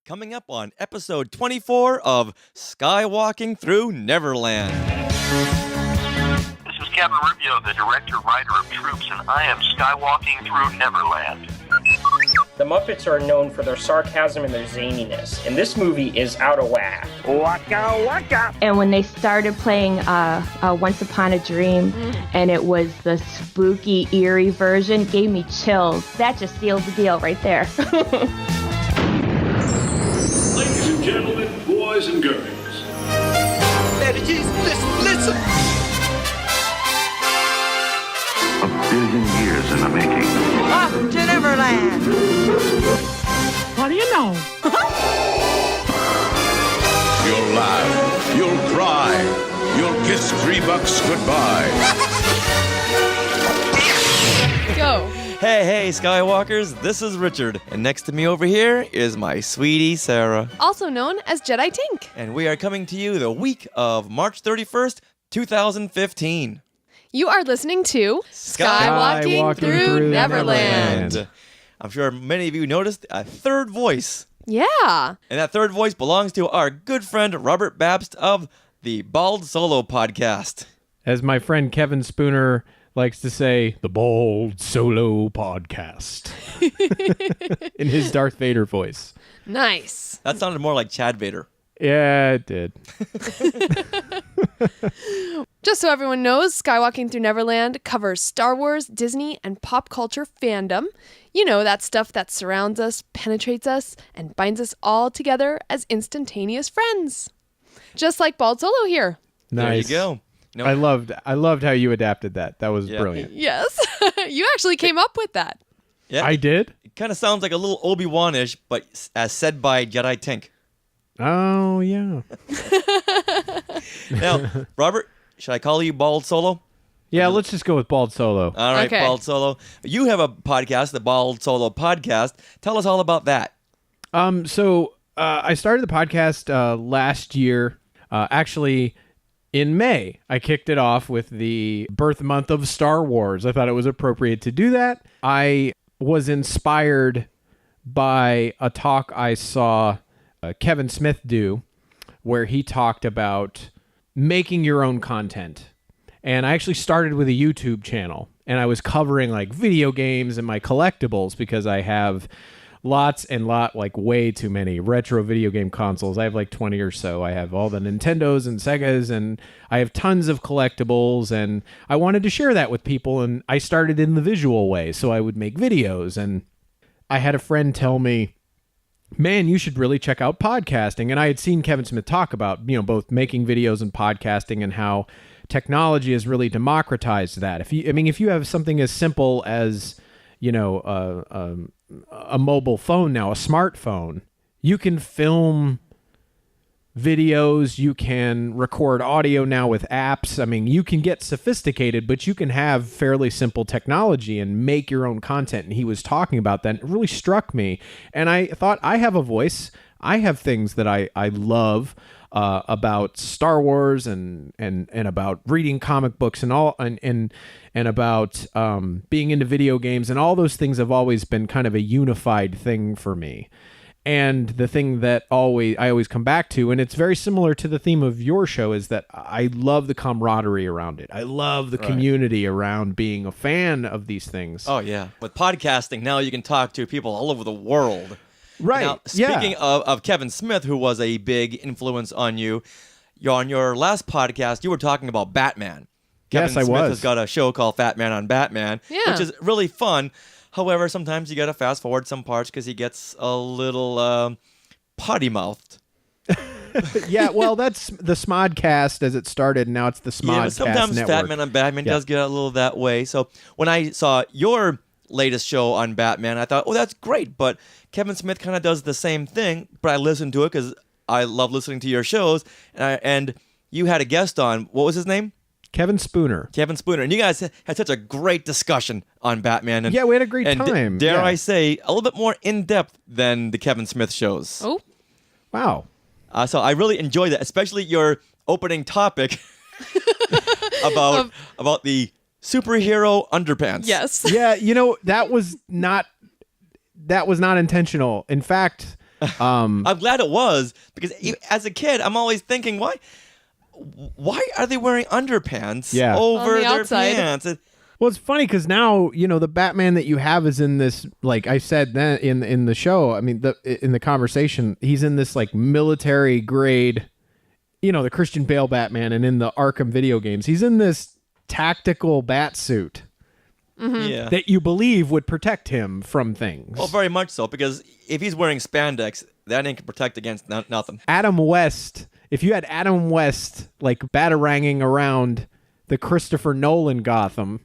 Coming up on episode 24 of Skywalking Through Neverland. This is Kevin Rubio, the director, writer of Troops, and I am skywalking through Neverland. The Muppets are known for their sarcasm and their zaniness, and this movie is out of whack. Waka waka! And when they started playing Once Upon a Dream, and it was the spooky, eerie version, it gave me chills. That just sealed the deal right there. Ladies and gentlemen, boys and girls. Listen! A billion years in the making. Off to Neverland! What do you know? You'll laugh, you'll cry, you'll kiss $3 goodbye. Go. Hey, Skywalkers, this is Richard, and next to me over here is my sweetie Sarah. Also known as Jedi Tink. And we are coming to you the week of March 31st, 2015. You are listening to Skywalking Through Neverland. I'm sure many of you noticed a third voice. Yeah. And that third voice belongs to our good friend Robert Bapst of the Bald Solo podcast. As my friend Kevin Spooner likes to say, the Bald Solo podcast. In his Darth Vader voice. Nice. That sounded more like Chad Vader. Yeah, it did. Just so everyone knows, Skywalking Through Neverland covers Star Wars, Disney, and pop culture fandom. You know, that stuff that surrounds us, penetrates us, and binds us all together as instantaneous friends. Just like Bald Solo here. Nice. There you go. No. I loved how you adapted that. That was brilliant. Yes. You actually came up with that. Yeah. I did? It kind of sounds like a little Obi-Wan-ish, but as said by Jedi Tink. Oh, yeah. Now, Robert, should I call you Bald Solo? Yeah, let's just go with Bald Solo. All right, Okay. Bald Solo. You have a podcast, the Bald Solo podcast. Tell us all about that. So I started the podcast last year. Actually, in May, I kicked it off with the birth month of Star Wars. I thought it was appropriate to do that. I was inspired by a talk I saw Kevin Smith do, where he talked about making your own content. And I actually started with a YouTube channel, and I was covering like video games and my collectibles because I have way too many retro video game consoles. I have like 20 or so. I have all the Nintendos and Segas, and I have tons of collectibles, and I wanted to share that with people, and I started in the visual way, so I would make videos. And I had a friend tell me, man, you should really check out podcasting. And I had seen Kevin Smith talk about, both making videos and podcasting and how technology has really democratized that. If you have something as simple as, a mobile phone now, a smartphone, you can film videos, you can record audio now with apps. I mean, you can get sophisticated, but you can have fairly simple technology and make your own content. And he was talking about that. It really struck me. And I thought, I have a voice. I have things that I love about Star Wars and about reading comic books and all and about being into video games, and all those things have always been kind of a unified thing for me. And the thing that I always come back to, and it's very similar to the theme of your show, is that I love the camaraderie around it. I love the community around being a fan of these things. Oh, yeah. With podcasting, now you can talk to people all over the world. Right. Now, speaking of Kevin Smith, who was a big influence on you, on your last podcast, you were talking about Batman. Kevin Yes, I Smith was. has got a show called Fat Man on Batman, Yeah. which is really fun. However, sometimes you got to fast forward some parts because he gets a little potty-mouthed. Yeah, well, that's the Smodcast as it started, and now it's the Smodcast Yeah, but sometimes Network. Fat Man on Batman does get a little that way. So when I saw your latest show on Batman, I thought, oh, that's great. But Kevin Smith kind of does the same thing, but I listened to it because I love listening to your shows. And you had a guest on. What was his name? Kevin Spooner. Kevin Spooner. And you guys had such a great discussion on Batman. And, Yeah, we had a great time. Dare Yeah. I say, a little bit more in-depth than the Kevin Smith shows. Oh. Wow. So I really enjoyed that, especially your opening topic about the superhero underpants. Yes. Yeah, that was not intentional. In fact, I'm glad it was, because as a kid, I'm always thinking, why are they wearing underpants over their outside pants? Well, it's funny because now, the Batman that you have is in this, like I said then in the show, I mean, in the conversation, he's in this like military grade, the Christian Bale Batman, and in the Arkham video games, he's in this tactical bat suit that you believe would protect him from things. Well, very much so, because if he's wearing spandex, that ain't can protect against nothing. Adam West, if you had Adam West like bataranging around the Christopher Nolan Gotham.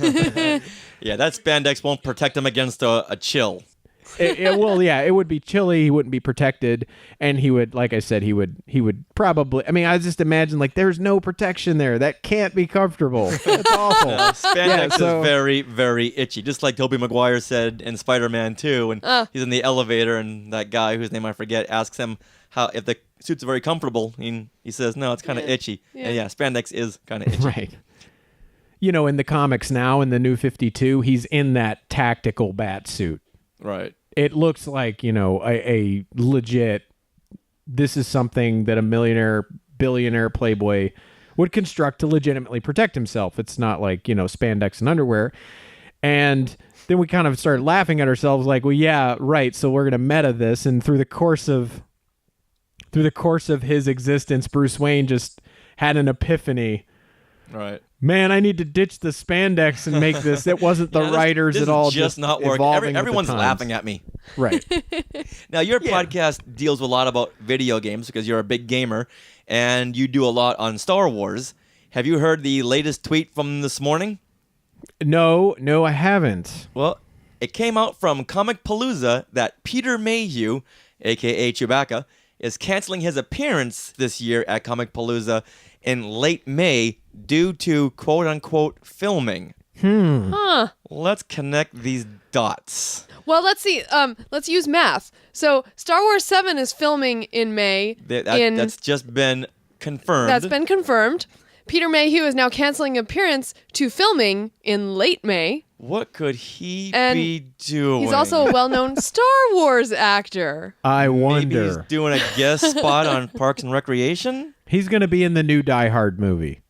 Yeah, that spandex won't protect him against a chill. It would be chilly. He wouldn't be protected, and he would, like I said, he would probably. I mean, I just imagine like there's no protection there. That can't be comfortable. That's awful. Spandex is very, very itchy, just like Tobey Maguire said in Spider-Man 2, when he's in the elevator, and that guy whose name I forget asks him if the suit's very comfortable. He says no, it's kind of itchy. Yeah. And spandex is kind of itchy. Right. In the comics now, in the New 52, he's in that tactical bat suit. Right. It looks like, a legit, this is something that a millionaire, billionaire playboy would construct to legitimately protect himself. It's not like, spandex and underwear. And then we kind of started laughing at ourselves like, well, yeah, right. So we're going to meta this. And through the course of his existence, Bruce Wayne just had an epiphany. Right. Man, I need to ditch the spandex and make this. It wasn't the writers at all. Just not working. Everyone's laughing at me. Right. Now, your podcast deals a lot about video games because you're a big gamer, and you do a lot on Star Wars. Have you heard the latest tweet from this morning? No, I haven't. Well, it came out from Comic Palooza that Peter Mayhew, a.k.a. Chewbacca, is canceling his appearance this year at Comic Palooza in late May due to quote-unquote filming. Huh. Let's connect these dots. Well, let's see. Let's use math. So Star Wars 7 is filming in May. That's just been confirmed. That's been confirmed. Peter Mayhew is now canceling appearance to filming in late May. What could he be doing? He's also a well-known Star Wars actor. I wonder. Maybe he's doing a guest spot on Parks and Recreation? He's going to be in the new Die Hard movie.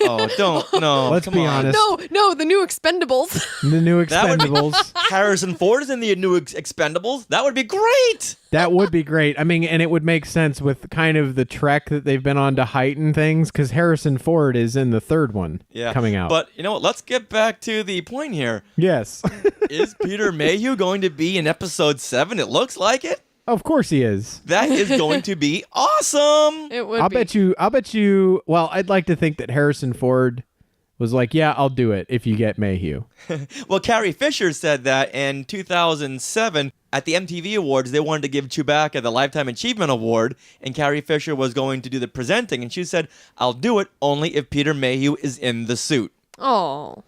Oh, no. Let's be honest. No, the new Expendables. The new Expendables. Harrison Ford is in the new Expendables. That would be great. That would be great. I mean, and it would make sense with kind of the trek that they've been on to heighten things, because Harrison Ford is in the third one coming out. But you know what? Let's get back to the point here. Yes. Is Peter Mayhew going to be in episode 7? It looks like it. Of course he is. That is going to be awesome. It would I'll bet you, well, I'd like to think that Harrison Ford was like, yeah, I'll do it if you get Mayhew. Well, Carrie Fisher said that in 2007 at the MTV Awards, they wanted to give Chewbacca the Lifetime Achievement Award, and Carrie Fisher was going to do the presenting, and she said, I'll do it only if Peter Mayhew is in the suit. Oh.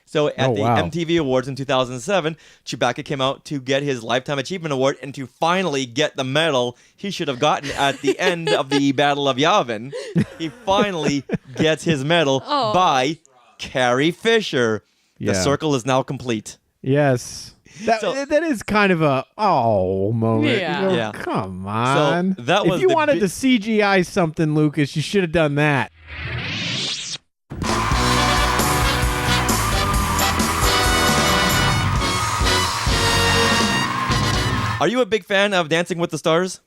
So at the MTV Awards in 2007, Chewbacca came out to get his Lifetime Achievement Award and to finally get the medal he should have gotten at the end of the Battle of Yavin. He finally gets his medal by Carrie Fisher. The circle is now complete. Yes. That is kind of a moment. Yeah. Come on. So that was if you wanted to CGI something, Lucas, you should have done that. Are you a big fan of Dancing with the Stars?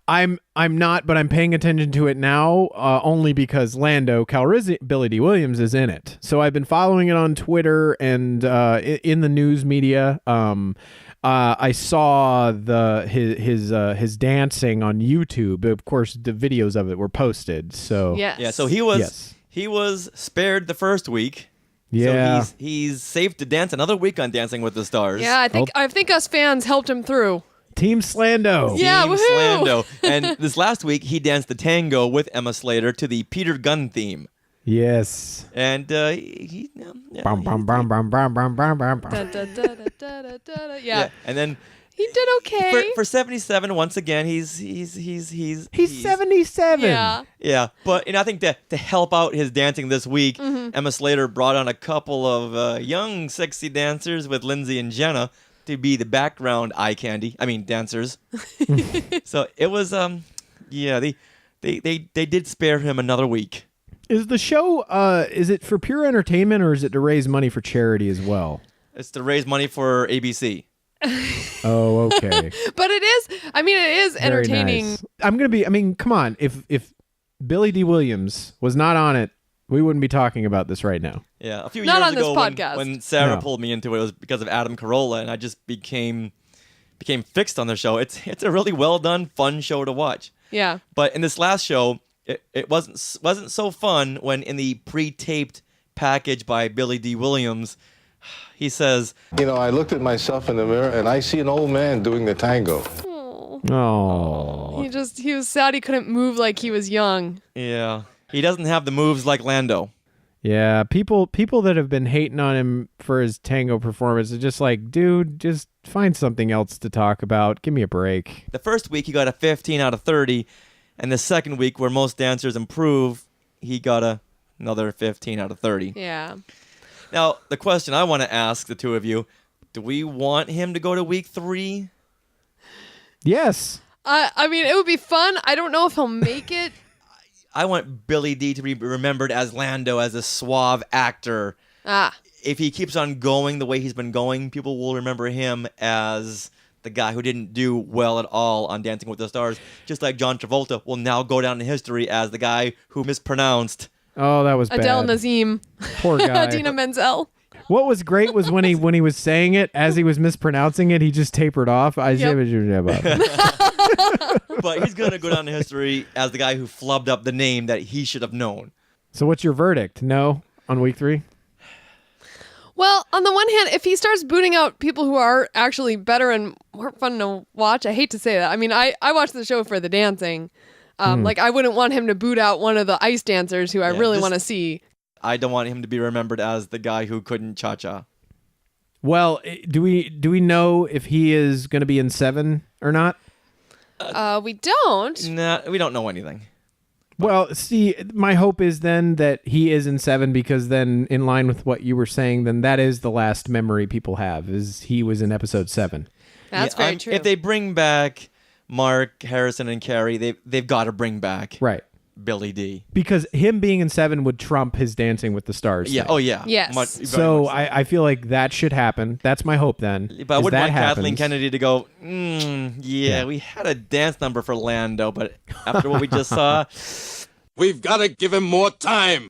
I'm not, but I'm paying attention to it now only because Lando Calrissian, Billy D. Williams, is in it. So I've been following it on Twitter and in the news media. I saw his dancing on YouTube. Of course, the videos of it were posted. So so he was spared the first week. Yeah, so he's safe to dance another week on Dancing with the Stars. Yeah, I think us fans helped him through. Team Slando. Yeah, Team woohoo! Slando. And this last week, he danced the tango with Emma Slater to the Peter Gunn theme. Yes. And Yeah. And then he did okay. For 77, once again, he's 77. Yeah, but I think that to help out his dancing this week, Emma Slater brought on a couple of young, sexy dancers with Lindsay and Jenna. to be the background eye candy. I mean, dancers. So it was, yeah, they did spare him another week. Is the show, is it for pure entertainment or is it to raise money for charity as well? It's to raise money for ABC. Oh, okay. But it is Very entertaining. nice. Come on. If Billy D. Williams was not on it, we wouldn't be talking about this right now. Yeah, a few Not years on this ago podcast. when Sarah No. pulled me into it was because of Adam Carolla, and I just became fixed on the show. It's a really well done, fun show to watch. Yeah. But in this last show, it wasn't so fun when in the pre-taped package by Billy D. Williams, he says, I looked at myself in the mirror and I see an old man doing the tango. Oh. He was sad he couldn't move like he was young. yeah, he doesn't have the moves like Lando. Yeah, people that have been hating on him for his tango performance are just like, dude, just find something else to talk about. Give me a break. The first week, he got a 15 out of 30, and the second week, where most dancers improve, he got another 15 out of 30. Yeah. Now, the question I want to ask the two of you, do we want him to go to week 3? Yes. It would be fun. I don't know if he'll make it. I want Billy D to be remembered as Lando, as a suave actor. If he keeps on going the way he's been going, people will remember him as the guy who didn't do well at all on Dancing with the Stars, just like John Travolta will now go down in history as the guy who mispronounced. Oh, that was bad. Adele Nazim. Poor guy. Dina Menzel. What was great was when he was saying it, as he was mispronouncing it, he just tapered off. But he's going to go down in history as the guy who flubbed up the name that he should have known. So what's your verdict? No on week 3? Well, on the one hand, if he starts booting out people who are actually better and more fun to watch, I hate to say that. I watch the show for the dancing. I wouldn't want him to boot out one of the ice dancers who I really want to see. I don't want him to be remembered as the guy who couldn't cha-cha. Well, do we know if he is going to be in 7 or not? We don't. Nah, we don't know anything. Well, see, my hope is then that he is in 7 because then, in line with what you were saying, then that is the last memory people have, is he was in episode 7. That's very true. If they bring back Mark, Harrison, and Carrie, they've got to bring back Billy D. Because him being in 7 would trump his Dancing with the Stars. Yeah. thing. Oh, yeah. Yes. So I feel like that should happen. That's my hope then. But I wouldn't want happens. Kathleen Kennedy to go, we had a dance number for Lando, but after what we just saw... We've got to give him more time.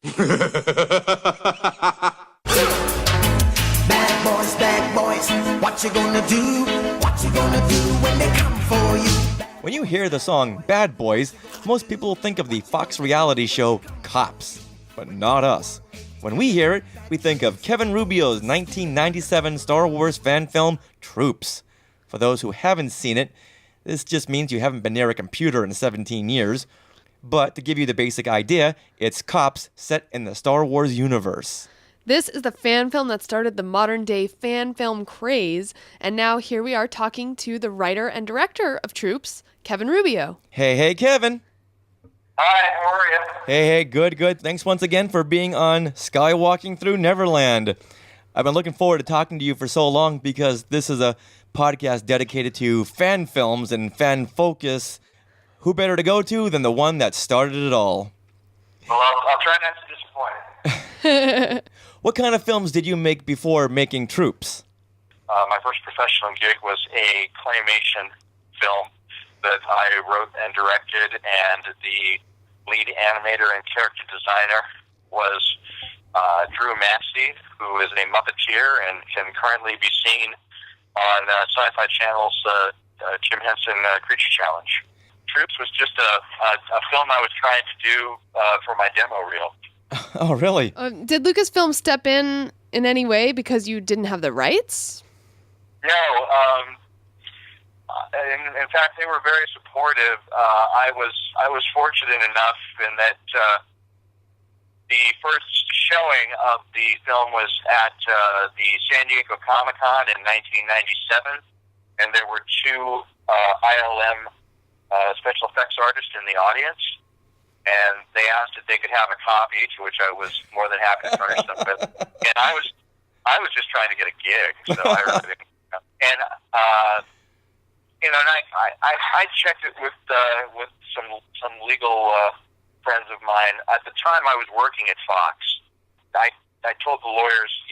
Bad boys, what you gonna do? What you gonna do when they come for you? When you hear the song Bad Boys, most people think of the Fox reality show Cops, but not us. When we hear it, we think of Kevin Rubio's 1997 Star Wars fan film Troops. For those who haven't seen it, this just means you haven't been near a computer in 17 years. But to give you the basic idea, it's cops set in the Star Wars universe. This is the fan film that started the modern-day fan film craze, and now here we are talking to the writer and director of Troops, Kevin Rubio. Hey, Kevin. Hi, how are you? Hey, good. Thanks once again for being on Skywalking Through Neverland. I've been looking forward to talking to you for so long because this is a podcast dedicated to fan films and fan focus. Who better to go to than the one that started it all? Well, I'll try not to disappoint. What kind of films did you make before making Troops? My first professional gig was a claymation film that I wrote and directed, and the lead animator and character designer was Drew Massey, who is a Muppeteer and can currently be seen on Sci-Fi Channel's Jim Henson Creature Challenge. Troops was just a film I was trying to do for my demo reel. Oh, really? Did Lucasfilm step in any way because you didn't have the rights? No. In fact, they were very supportive. I was fortunate enough in that the first showing of the film was at the San Diego Comic-Con in 1997, and there were two ILM special effects artists in the audience, and they asked if they could have a copy, to which I was more than happy to furnish them with. And I was just trying to get a gig, so I really And and I checked it with some legal friends of mine. At the time, I was working at Fox. I told the lawyers,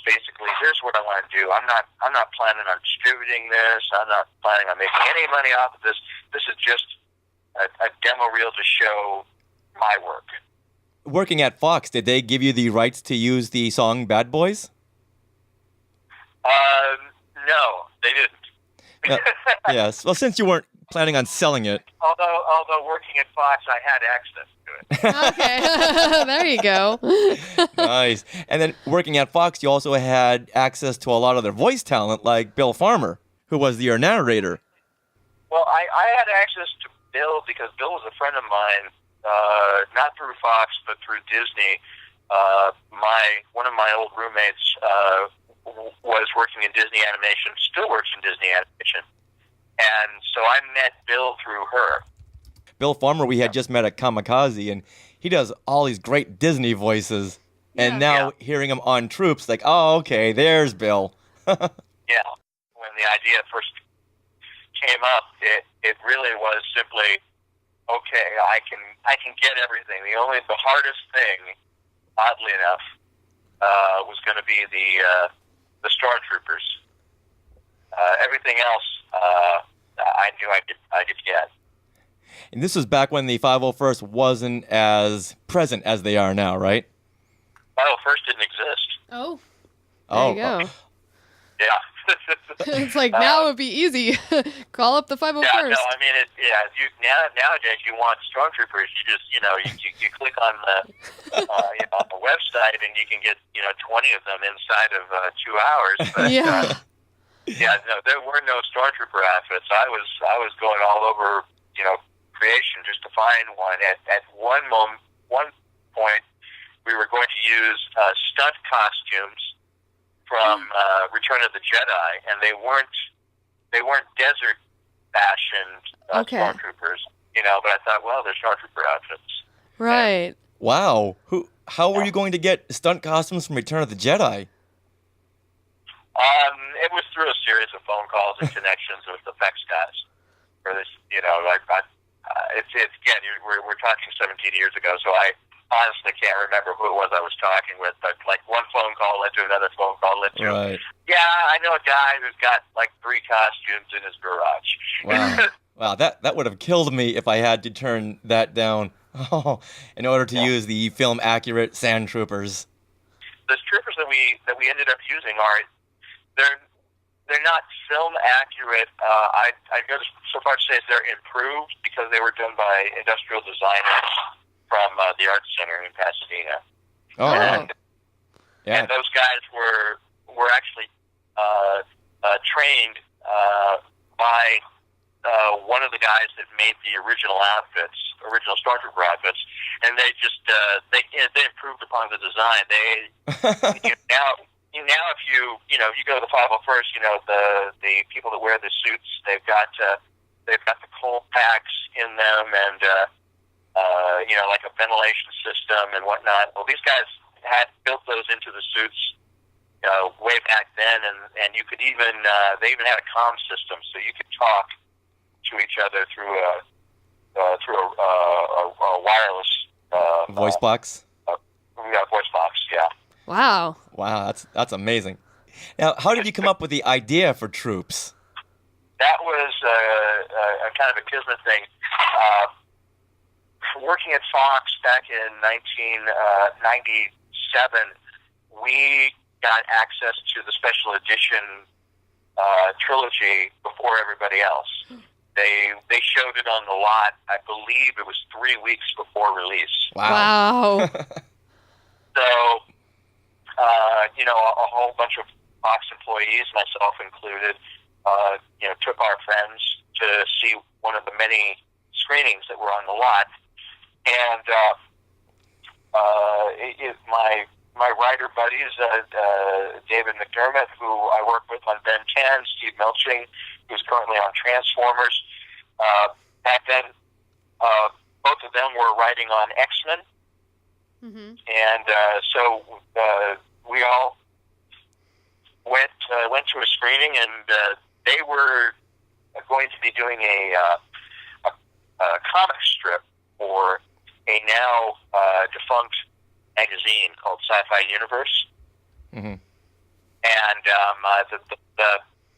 basically, here's what I want to do. I'm not planning on distributing this. I'm not planning on making any money off of this. This is just a demo reel to show my work. Working at Fox, did they give you the rights to use the song "Bad Boys"? No, they didn't. Yes. Well, since you weren't planning on selling it. Although working at Fox, I had access to it. Okay, there you go. Nice. And then working at Fox, you also had access to a lot of their voice talent, like Bill Farmer, who was your narrator. Well, I had access to Bill because Bill was a friend of mine, not through Fox, but through Disney. One of my old roommates was working in Disney Animation, still works in Disney Animation. And so I met Bill through her. Bill Farmer, we had just met at Kamikaze, and he does all these great Disney voices. And now hearing him on Troops, like, oh, okay, there's Bill. Yeah. When the idea first came up, it really was simply, okay, I can get everything. The hardest thing, oddly enough, was going to be the Stormtroopers. Everything else, I knew I could get. And this was back when the 501st wasn't as present as they are now, right? 501st didn't exist. Oh. There you go. Yeah. It's like now it would be easy. Call up the 501st. Yeah, no, I mean, nowadays you want Stormtroopers. You just, you click on the website and you can get, 20 of them inside of 2 hours. But, no, there were no Stormtrooper outfits. I was going all over, creation just to find one. At one point, we were going to use stunt costumes from Return of the Jedi, and they weren't desert fashioned Stormtroopers, but I thought, well, they're Stormtrooper outfits. Right. Wow. How were you going to get stunt costumes from Return of the Jedi? It was through a series of phone calls and connections with effects guys. For this, it's again, we're talking 17 years ago, so I honestly can't remember who it was I was talking with, but like one phone call led to another phone call led to, I know a guy who's got like 3 costumes in his garage. Wow. Wow, that would have killed me if I had to turn that down in order to use the film accurate sand troopers. The troopers that we ended up using they're not film accurate. I'd go so far to say they're improved because they were done by industrial designers from the Arts Center in Pasadena. Oh, and, and those guys were actually trained by one of the guys that made the original Stormtrooper outfits, and they just they improved upon the design. Now if you go to the 501st, the people that wear the suits, they've got the cold packs in them and like a ventilation system and whatnot. Well, these guys had built those into the suits way back then, and you could even they even had a comm system, so you could talk to each other through a wireless voice box. Voice box, yeah. Wow, that's amazing. Now, how did you come up with the idea for Troops? That was a kind of a kismet thing. Working at Fox back in 1997, we got access to the special edition trilogy before everybody else. They showed it on the lot. I believe it was 3 weeks before release. Wow. So, a whole bunch of Fox employees, myself included, took our friends to see one of the many screenings that were on the lot. And my writer buddies, David McDermott, who I work with on Ben 10, Steve Melching, who's currently on Transformers. Back then, both of them were writing on X-Men. Mm-hmm. And so we all went to a screening, and they were going to be doing a comic strip for a now defunct magazine called Sci-Fi Universe. Mm-hmm. And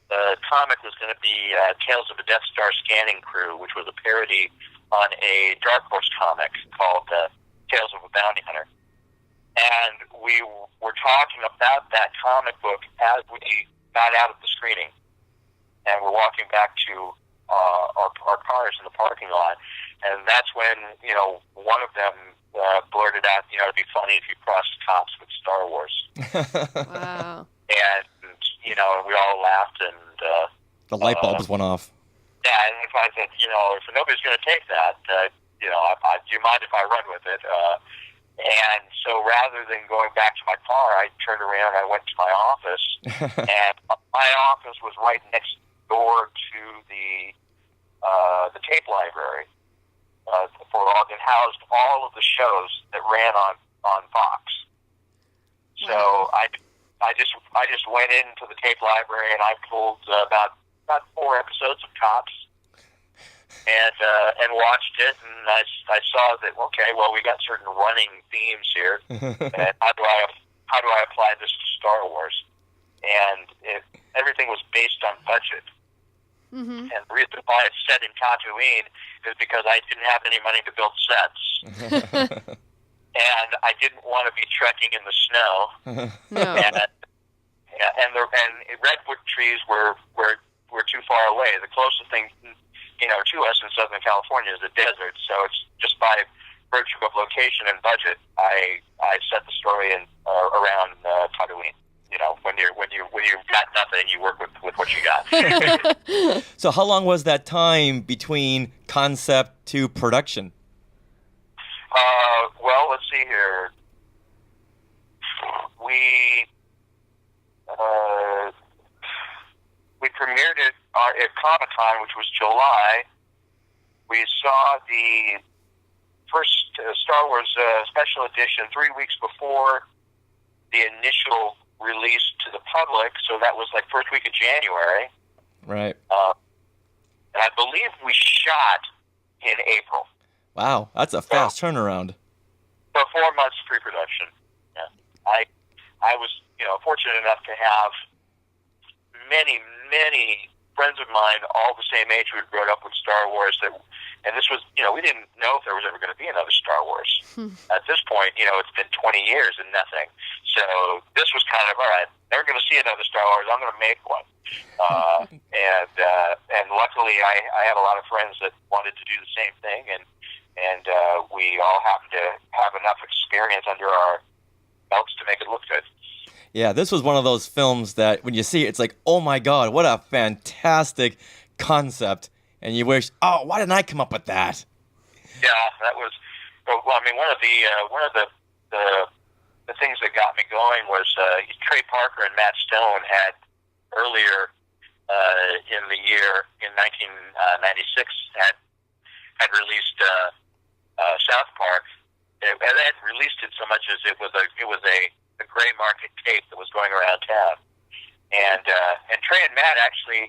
the comic was going to be Tales of a Death Star Scanning Crew, which was a parody on a Dark Horse comic called Tales of a Bounty Hunter. And we were talking about that comic book as we got out of the screening. And we're walking back to our cars in the parking lot. And that's when, one of them blurted out, it'd be funny if you crossed cops with Star Wars. Wow. And, we all laughed, and the light bulbs went off. Yeah, and if I said, if nobody's going to take that, do you mind if I run with it? And so rather than going back to my car, I turned around, I went to my office, and my office was right next door to the tape library that housed all of the shows that ran on Fox. So I just went into the tape library and I pulled about 4 episodes of Cops and watched it, and I saw that we got certain running themes here, and how do I apply this to Star Wars? And everything was based on budget. Mm-hmm. And the reason why it's set in Tatooine is because I didn't have any money to build sets. And I didn't want to be trekking in the snow. No. And redwood trees were too far away. The closest thing, to us in Southern California is the desert. So it's just by virtue of location and budget, I set the story in around Tatooine. When you've got nothing, you work with what you got. So how long was that time between concept to production? Well, let's see here. We premiered it at Comic-Con, which was July. We saw the first Star Wars special edition 3 weeks before the initial release to the public, so that was like first week of January. Right. And I believe we shot in April. Wow, that's a fast turnaround. For 4 months pre-production. Yeah. I was, fortunate enough to have many friends of mine, all the same age, who had grown up with Star Wars. And this was, we didn't know if there was ever going to be another Star Wars. At this point, it's been 20 years and nothing. So this was kind of, all right, never going to see another Star Wars. I'm going to make one. And luckily, I had a lot of friends that wanted to do the same thing, and we all happened to have enough experience under our belts to make it look good. Yeah, this was one of those films that when you see it, it's like, oh my God, what a fantastic concept. And you wish, why didn't I come up with that? Yeah, that was, well, I mean, one of the things that got me going was Trey Parker and Matt Stone had earlier in the year, in 1996, had released South Park. And they had released it so much as it was a gray market tape that was going around town. And Trey and Matt actually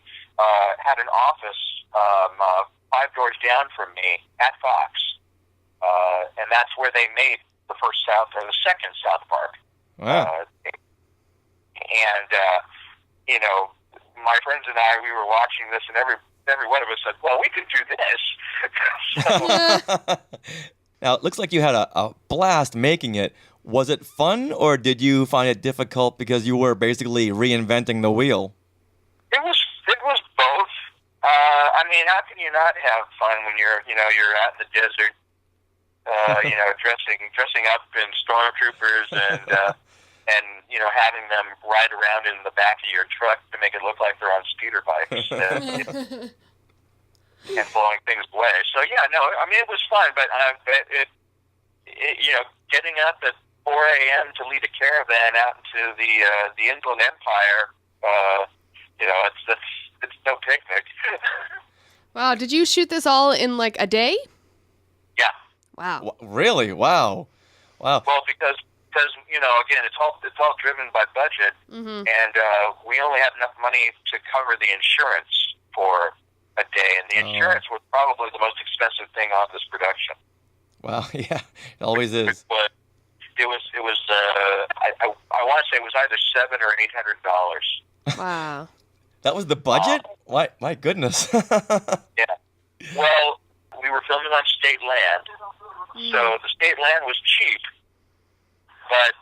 had an office 5 doors down from me at Fox, and that's where they made the second South Park. Wow. My friends and I, we were watching this, and every one of us said, "Well, we could do this." Now, it looks like you had a blast making it. Was it fun, or did you find it difficult because you were basically reinventing the wheel? It was both. I mean, how can you not have fun when you're out in the desert, dressing up in stormtroopers and having them ride around in the back of your truck to make it look like they're on speeder bikes and blowing things away. So yeah, no, I mean, it was fun, but getting up at 4 a.m. to lead a caravan out into the Inland Empire, it's no picnic. Wow, did you shoot this all in like a day? Yeah. Wow. Really? Wow. Well, because because again, it's all driven by budget, and we only had enough money to cover the insurance for a day, and the insurance was probably the most expensive thing on this production. Wow, yeah, it always is. It was. I want to say it was either $700 or $800. Wow. That was the budget? My goodness. Yeah. Well, we were filming on state land, so the state land was cheap, but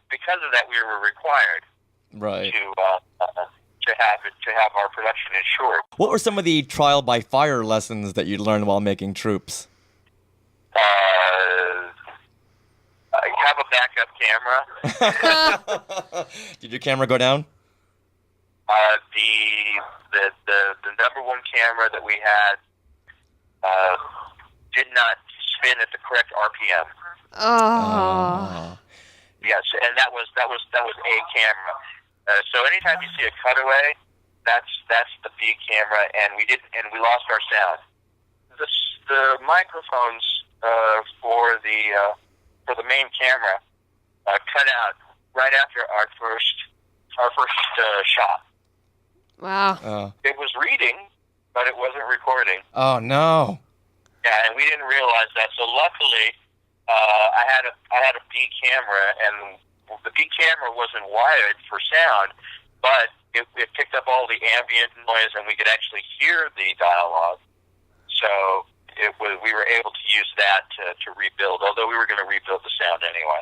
because of that, we were required to have our production insured. What were some of the trial by fire lessons that you learned while making Troops? Have a backup camera. Did your camera go down? The number one camera that we had did not spin at the correct RPM. Oh. Yes, and that was a camera. So anytime you see a cutaway, that's the B camera, and we lost our sound. The microphones for the main camera cut out right after our first shot. Wow. It was reading, but it wasn't recording. Oh no. Yeah, and we didn't realize that. So luckily, I had a B camera, and the B camera wasn't wired for sound, but it picked up all the ambient noise, and we could actually hear the dialogue. So we were able to use that to rebuild, although we were going to rebuild the sound anyway.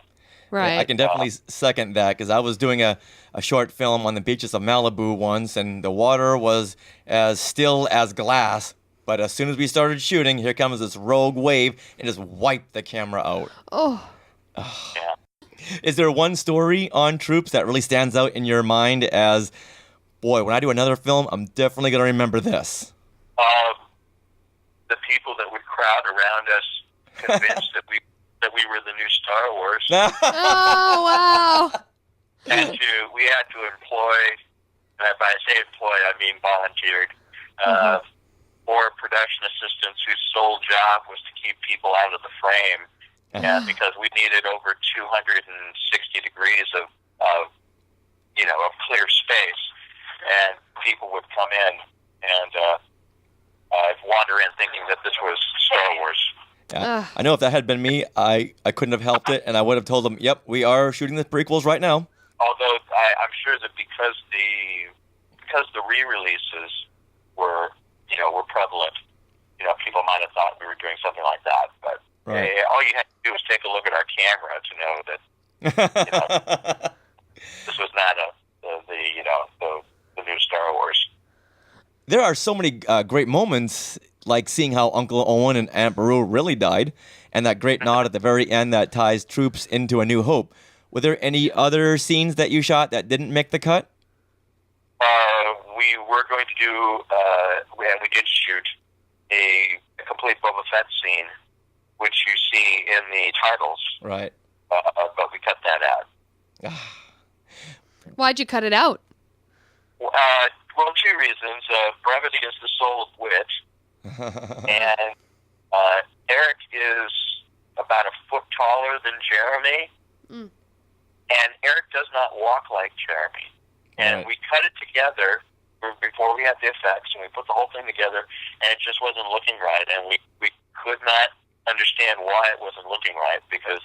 Right. I can definitely second that, because I was doing a short film on the beaches of Malibu once, and the water was as still as glass. But as soon as we started shooting, here comes this rogue wave and just wiped the camera out. Oh. Yeah. Is there one story on Troops that really stands out in your mind as, boy, when I do another film, I'm definitely going to remember this? The people that would crowd around us, convinced that we were the new Star Wars. Oh, wow. And we had to employ, and by I say employ, I mean volunteered, 4 production assistants whose sole job was to keep people out of the frame. And because we needed over 260 degrees of clear space, and people would come in and wander in thinking that this was Star Wars. Yeah. I know if that had been me, I couldn't have helped it, and I would have told them, yep, we are shooting the prequels right now. Although I'm sure that because the re-releases were prevalent, people might have thought we were doing something like that. But all you had to do was take a look at our camera to know that this was not the new Star Wars. There are so many great moments, like seeing how Uncle Owen and Aunt Beru really died, and that great nod at the very end that ties Troops into A New Hope. Were there any other scenes that you shot that didn't make the cut? We were going to do, we did shoot a complete Boba Fett scene, which you see in the titles. Right. But we cut that out. Why'd you cut it out? Well, 2 reasons. Brevity is the soul of wit. And Eric is about a foot taller than Jeremy. And Eric does not walk like Jeremy. And we cut it together before we had the effects, and we put the whole thing together, and it just wasn't looking right. And we could not understand why it wasn't looking right, because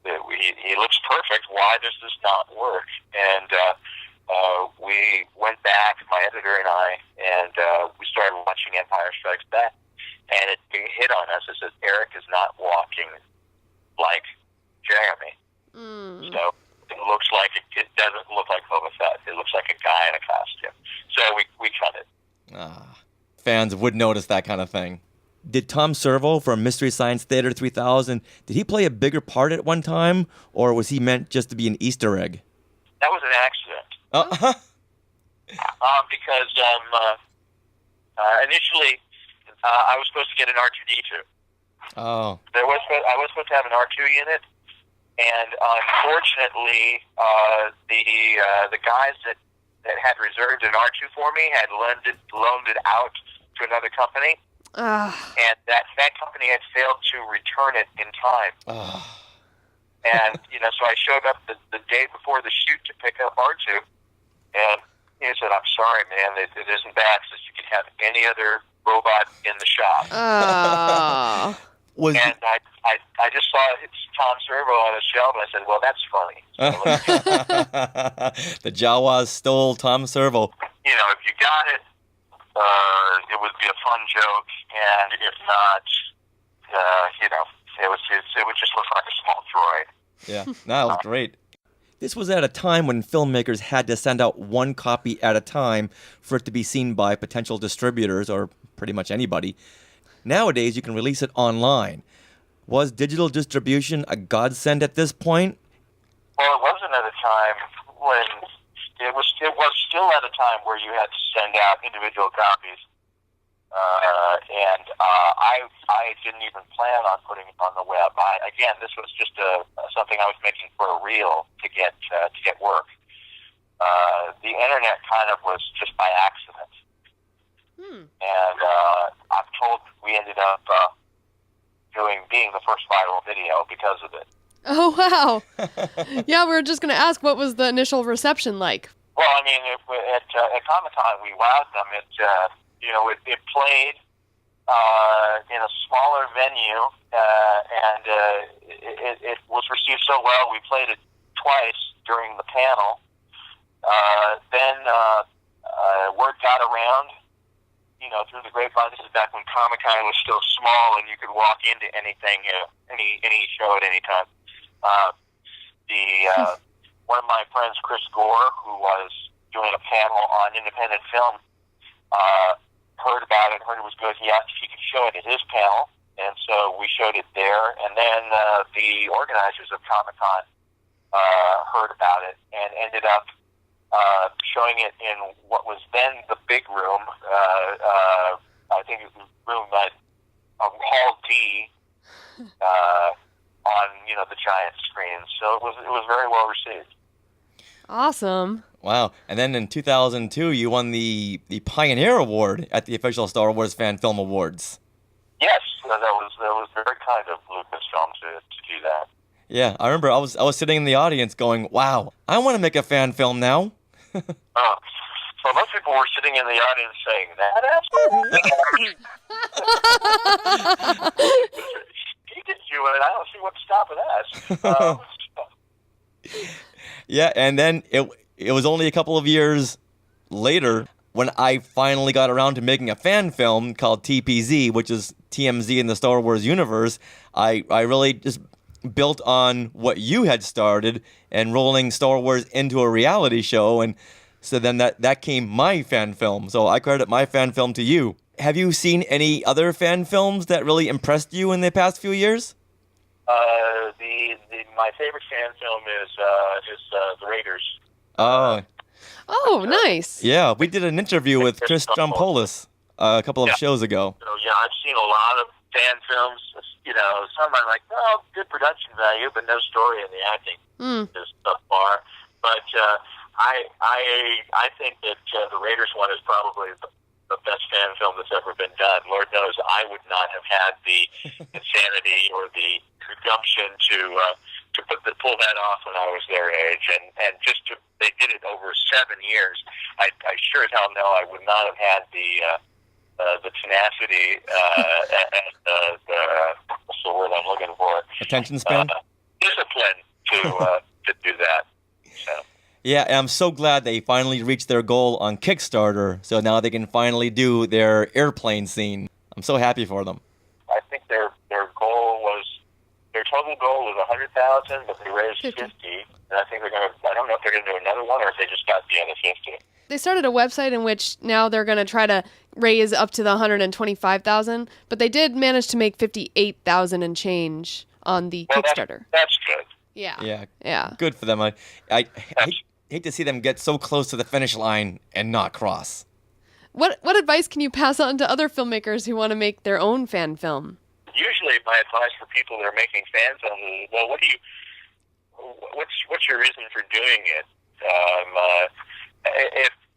he looks perfect. Why does this not work? And we went back, my editor and I, and we started watching Empire Strikes Back, and it hit on us. It says Eric is not walking like Jeremy. So it looks like it doesn't look like Boba Fett. It looks like a guy in a costume. So we cut it. Fans would notice that kind of thing. Did Tom Servo from Mystery Science Theater 3000, did he play a bigger part at one time, or was he meant just to be an Easter egg? That was an accident. Because initially I was supposed to get an R2-D2. Oh. I was supposed to have an R2 unit, and unfortunately, the guys that had reserved an R2 for me had loaned it out to another company, and that company had failed to return it in time. And, so I showed up the day before the shoot to pick up R2, and he said, "I'm sorry, man, it isn't Bapst. You can have any other robot in the shop." Oh. And I just saw it's Tom Servo on the shelf, and I said, "Well, that's funny." So, the Jawas stole Tom Servo. If you got it, it would be a fun joke, and if not, it would just look like a small droid. Yeah, that was great. This was at a time when filmmakers had to send out one copy at a time for it to be seen by potential distributors or pretty much anybody. Nowadays, you can release it online. Was digital distribution a godsend at this point? Well, it wasn't at a time when it was still at a time where you had to send out individual copies, and I didn't even plan on putting it on the web. This was just something I was making for a reel to get work. The internet kind of was just by accident, and I'm told we ended up being the first viral video because of it. Oh, wow. Yeah, we were just going to ask, what was the initial reception like? Well, I mean, at Comic-Con, we wowed them. It played in a smaller venue, and it was received so well, we played it twice during the panel. Then word got around, through the grapevine. This is back when Comic-Con was still small and you could walk into anything, any show at any time. One of my friends, Chris Gore, who was doing a panel on independent film, heard about it, heard it was good. He asked if he could show it at his panel, and so we showed it there. And then the organizers of Comic-Con heard about it and ended up showing it in what was then the big room. I think it was room Hall D on the giant screen. So it was very well received. Awesome. Wow. And then in 2002, you won the Pioneer Award at the official Star Wars Fan Film Awards. Yes, that was very kind of Lucasfilm to do that. Yeah, I remember I was sitting in the audience going, "Wow, I want to make a fan film now." So most people were sitting in the audience saying that. He did do it. I don't see what's stopping us. Yeah, and then it was only a couple of years later when I finally got around to making a fan film called TPZ, which is TMZ in the Star Wars universe. I really just built on what you had started and rolling Star Wars into a reality show, and so then that came my fan film. So I credit my fan film to you. Have you seen any other fan films that really impressed you in the past few years? My favorite fan film is The Raiders. Oh, nice. Yeah, we did an interview with Chris Jompoulos a couple of shows ago. So, I've seen a lot of fan films. Some are like, good production value, but no story in the acting is so far. But I think that the Raiders one is probably the best fan film that's ever been done. Lord knows I would not have had the insanity or the gumption to pull that off when I was their age, and they did it over 7 years. I sure as hell know I would not have had the tenacity and what's the word I'm looking for? Attention span? Discipline to do that. So. Yeah, and I'm so glad they finally reached their goal on Kickstarter, so now they can finally do their airplane scene. I'm so happy for them. I think their total goal was 100,000, but they raised 50, and I think I don't know if they're gonna do another one or if they just got the other 50. They started a website in which now they're going to try to raise up to the 125,000, but they did manage to make 58,000 and change on the Kickstarter. That's good. Yeah. Good for them. I hate to see them get so close to the finish line and not cross. What advice can you pass on to other filmmakers who want to make their own fan film? Usually, my advice for people that are making fan films is, well, what's your reason for doing it?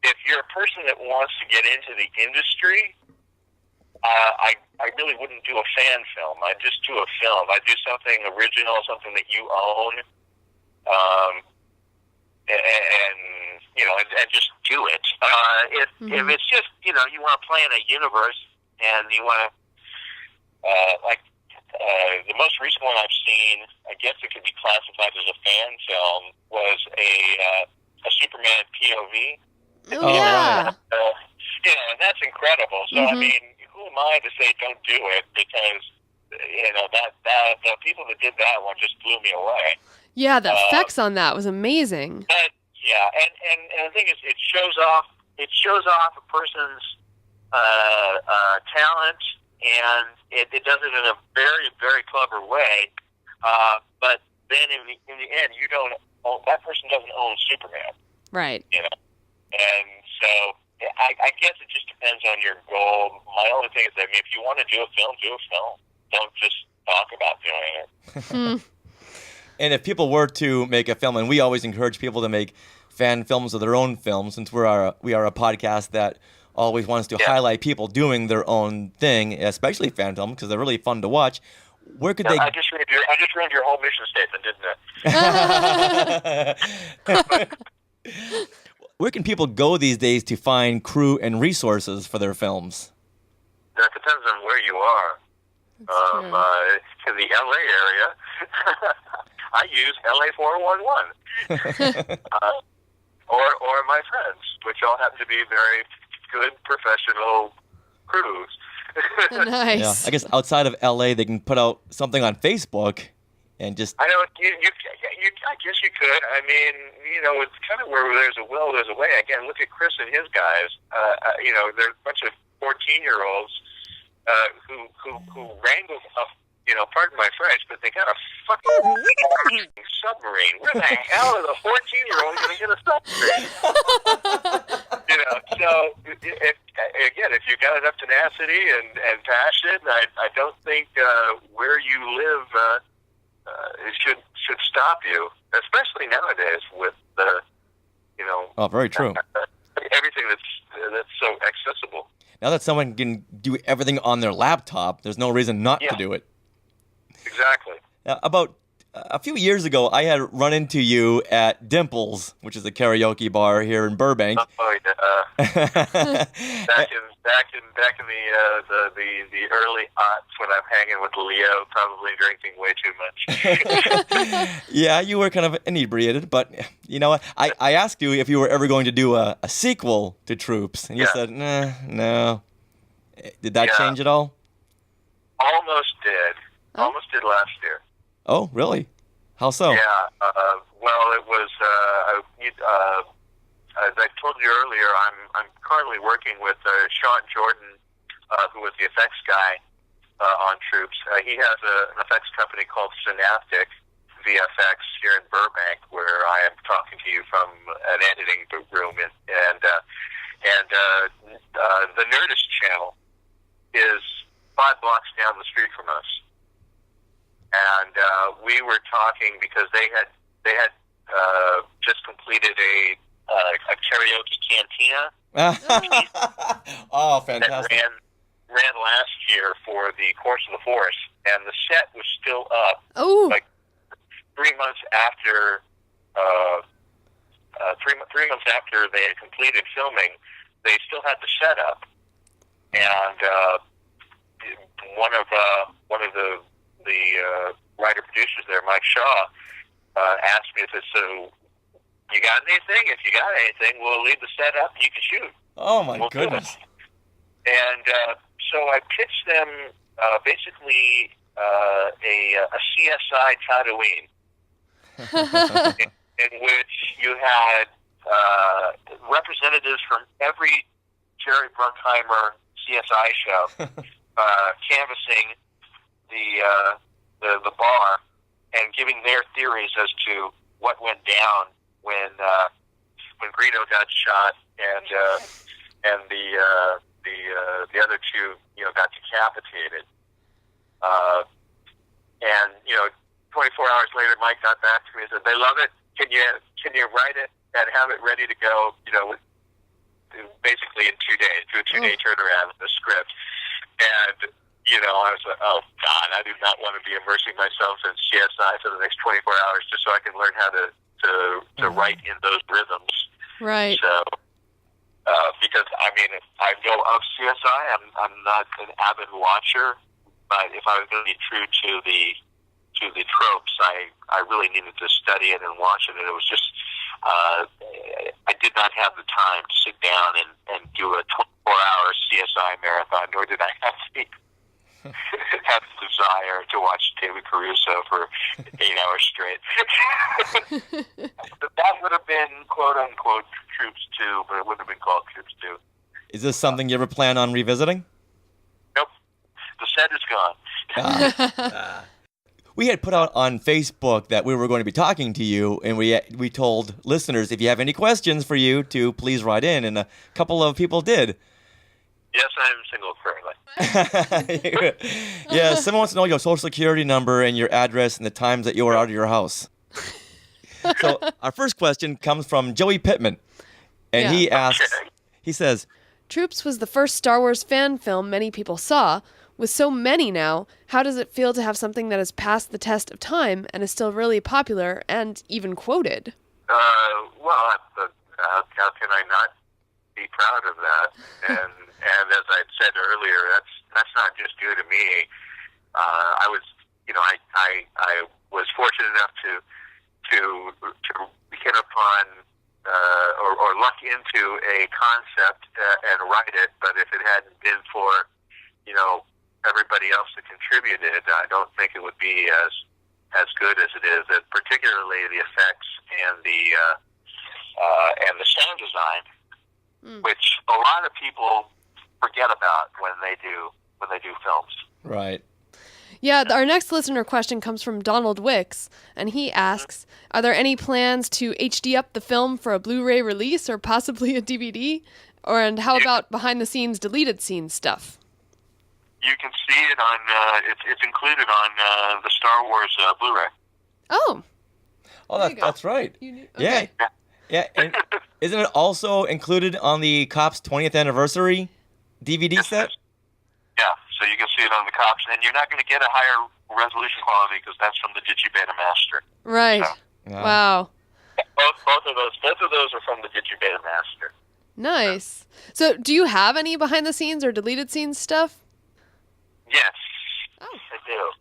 If you're a person that wants to get into the industry, I really wouldn't do a fan film. I'd just do a film. I'd do something original, something that you own, and just do it. If it's just, you want to play in a universe and you want to, the most recent one I've seen, I guess it could be classified as a fan film, was a Superman POV. Oh, yeah. That's incredible. So, I mean, who am I to say don't do it? Because, the people that did that one just blew me away. Yeah, the effects on that was amazing. And the thing is, it shows off a person's talent, and it does it in a very, very clever way. But then in the end, that person doesn't own Superman. Right. And so I guess it just depends on your goal. My only thing is that, if you want to do a film, do a film. Don't just talk about doing it. And if people were to make a film, and we always encourage people to make fan films of their own films, since we are a podcast that always wants to highlight people doing their own thing, especially fan films, because they're really fun to watch. Where could they? I just ruined your whole mission statement, didn't I? Where can people go these days to find crew and resources for their films? That depends on where you are. In the LA area, I use LA 411, or my friends, which all happen to be very good professional crews. Nice. Yeah, I guess outside of LA, they can put out something on Facebook and just. I know. I guess you could. I mean, it's kind of where there's a will, there's a way. Again, look at Chris and his guys. They're a bunch of 14-year-olds who wrangled up. Pardon my French, but they got a fucking submarine. Where the hell are the 14-year-olds going to get a submarine? So if you got enough tenacity and passion, I don't think where you live it should stop you, especially nowadays with the very true. Everything that's so accessible. Now that someone can do everything on their laptop, there's no reason not to do it. Exactly. About a few years ago, I had run into you at Dimples, which is a karaoke bar here in Burbank. Oh yeah. back in the early aughts when I'm hanging with Leo, probably drinking way too much. Yeah, you were kind of inebriated, but you know what? I asked you if you were ever going to do a sequel to Troops, and you said, nah, no. Did that change at all? Almost did. Almost did last year. Oh, really? How so? Yeah. Well, it was. As I told you earlier, I'm currently working with Sean Jordan, who was the effects guy on Troops. He has an effects company called Synaptic VFX here in Burbank, where I am talking to you from an editing room, and the Nerdist channel is 5 blocks down the street from us. And we were talking because they had just completed a karaoke cantina. Oh, fantastic! That ran last year for the Course of the Force, and the set was still up. Oh, like 3 months after 3 months after they had completed filming, they still had the set up, and one of the writer producers there, Mike Shaw, asked me if it's you got anything? If you got anything, we'll leave the set up and you can shoot. Oh my goodness! And so I pitched them basically a CSI Tatooine, in which you had representatives from every Jerry Bruckheimer CSI show canvassing the bar and giving their theories as to what went down when Greedo got shot and the other two got decapitated. And 24 hours later, Mike got back to me and said, "They love it. Can you write it and have it ready to go? Basically in 2 days, do a 2-day turnaround of the script." And, I was like, oh, God, I do not want to be immersing myself in CSI for the next 24 hours just so I can learn how to write in those rhythms. Right. So, because, I know of CSI. I'm not an avid watcher, but if I was going to be true to the tropes, I really needed to study it and watch it, and it was just, I did not have the time to sit down and do a 24-hour CSI marathon, nor did I have the desire to watch David Caruso for 8 hours straight. That would have been quote-unquote Troops 2, but it wouldn't have been called Troops 2. Is this something you ever plan on revisiting? Nope. The set is gone. We had put out on Facebook that we were going to be talking to you, and we told listeners, if you have any questions for you, to please write in, and a couple of people did. Yes, I'm single currently. Yeah, someone wants to know your social security number and your address and the times that you were out of your house. So our first question comes from Joey Pittman, and he asks, he says, Troops was the first Star Wars fan film many people saw. With so many now, how does it feel to have something that has passed the test of time and is still really popular and even quoted? Well, how can I not be proud of that? And as I said earlier, that's not just due to me. I was fortunate enough to hit upon or luck into a concept and write it. But if it hadn't been for everybody else that contributed, I don't think it would be as good as it is. And particularly the effects and the sound design, which a lot of people forget about when they do films. Right. Yeah, our next listener question comes from Donald Wicks, and he asks, are there any plans to HD up the film for a Blu-ray release or possibly a DVD? And how about behind-the-scenes deleted scenes stuff? You can see it on, it's included on the Star Wars Blu-ray. Oh. Oh, that's right. Okay. Yeah. And isn't it also included on the Cops 20th anniversary DVD set? Yeah, so you can see it on the Cops, and you're not going to get a higher resolution quality because that's from the Digibeta Master. Right. So, wow. Both of those are from the Digibeta Master. Nice. So, do you have any behind-the-scenes or deleted scenes stuff? Yes, I do.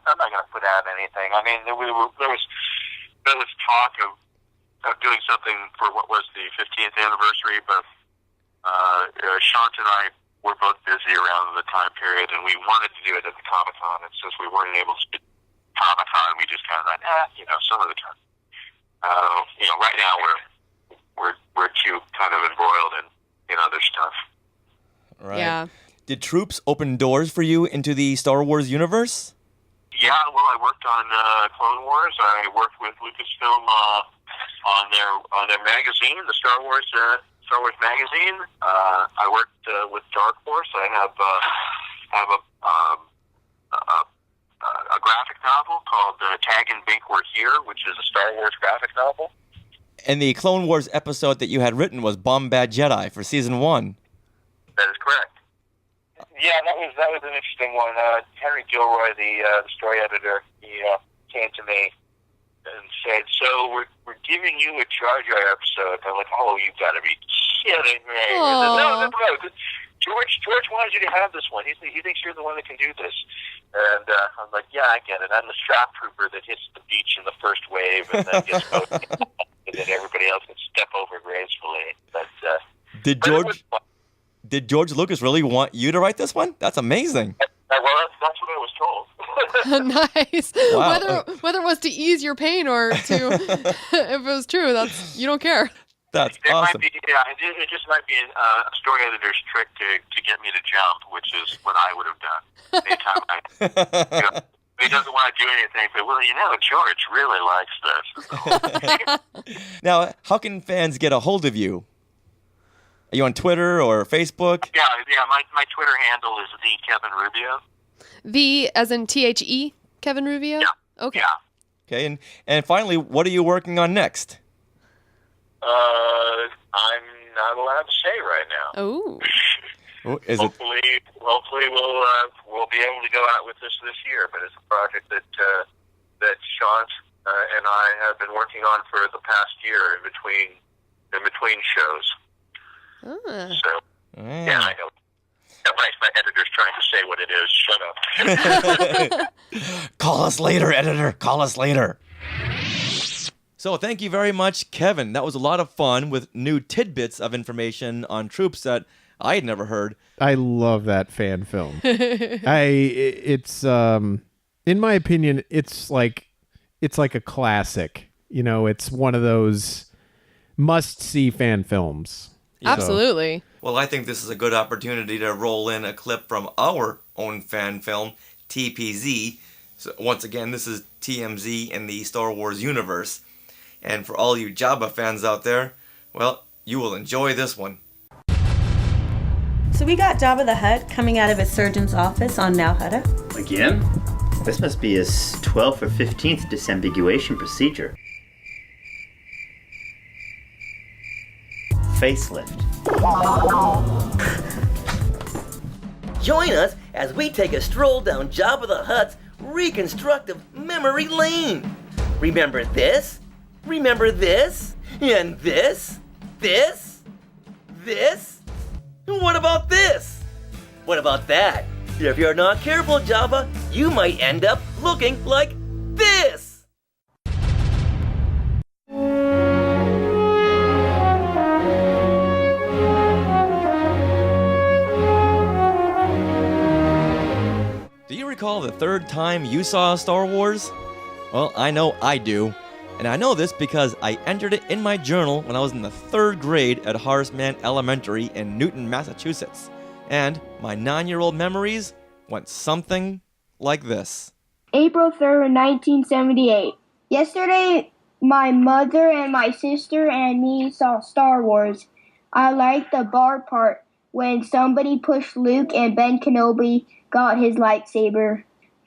I'm not going to put out anything. I mean, there was talk of doing something for what was the 15th anniversary, but Shant and I were both busy around the time period, and we wanted to do it at the Comic-Con, and since we weren't able to do Comic-Con, we just kind of thought, some other time. Right now we're too kind of embroiled in other stuff. Right. Yeah. Did Troops open doors for you into the Star Wars universe? Yeah, well, I worked on Clone Wars. I worked with Lucasfilm on their magazine, the Star Wars magazine. I worked with Dark Horse. I have a graphic novel called Tag and Bink We're Here, which is a Star Wars graphic novel. And the Clone Wars episode that you had written was Bomb Bad Jedi for season 1. That is correct. Yeah, that was an interesting one. Henry Gilroy, the story editor, he came to me and said, "So we're giving you a Jar Jar episode." I'm like, "Oh, you've got to be kidding me!" No. George wanted you to have this one. He thinks you're the one that can do this. And I'm like, "Yeah, I get it. I'm the strap trooper that hits the beach in the first wave and then gets voted, and then everybody else can step over gracefully." But Did George Lucas really want you to write this one? That's amazing. Well, that's what I was told. Nice. Wow. Whether it was to ease your pain or to, if it was true, you don't care. That's it awesome. Might be, it just might be a story editor's trick to get me to jump, which is what I would have done. Anytime he doesn't want to do anything, but George really likes this. Now, how can fans get a hold of you? Are you on Twitter or Facebook? Yeah. My Twitter handle is the Kevin Rubio. The as in THE Kevin Rubio? Yeah. Okay. Yeah. Okay, and finally, what are you working on next? I'm not allowed to say right now. Oh. Hopefully we'll be able to go out with this year. But it's a project that Sean and I have been working on for the past year in between shows. So yeah, I know. My editor's trying to say what it is. Shut up. Call us later, editor. Call us later. So thank you very much, Kevin. That was a lot of fun with new tidbits of information on troops that I had never heard. I love that fan film. It's in my opinion, it's like a classic. You know, it's one of those must-see fan films. Absolutely. Well, I think this is a good opportunity to roll in a clip from our own fan film, TPZ. So once again, this is TMZ in the Star Wars universe. And for all you Jabba fans out there, well, you will enjoy this one. So we got Jabba the Hutt coming out of his surgeon's office on Now Hutta. Again? This must be his 12th or 15th disambiguation procedure. Facelift. Join us as we take a stroll down Jabba the Hutt's reconstructive memory lane. Remember this? Remember this? And this? This? This? What about this? What about that? If you're not careful, Jabba, you might end up looking like this! Do you recall the third time you saw Star Wars? Well, I know I do. And I know this because I entered it in my journal when I was in the 3rd grade at Horace Mann Elementary in Newton, Massachusetts. And my 9-year-old memories went something like this. April 3rd, 1978. Yesterday, my mother and my sister and me saw Star Wars. I liked the bar part when somebody pushed Luke and Ben Kenobi got his lightsaber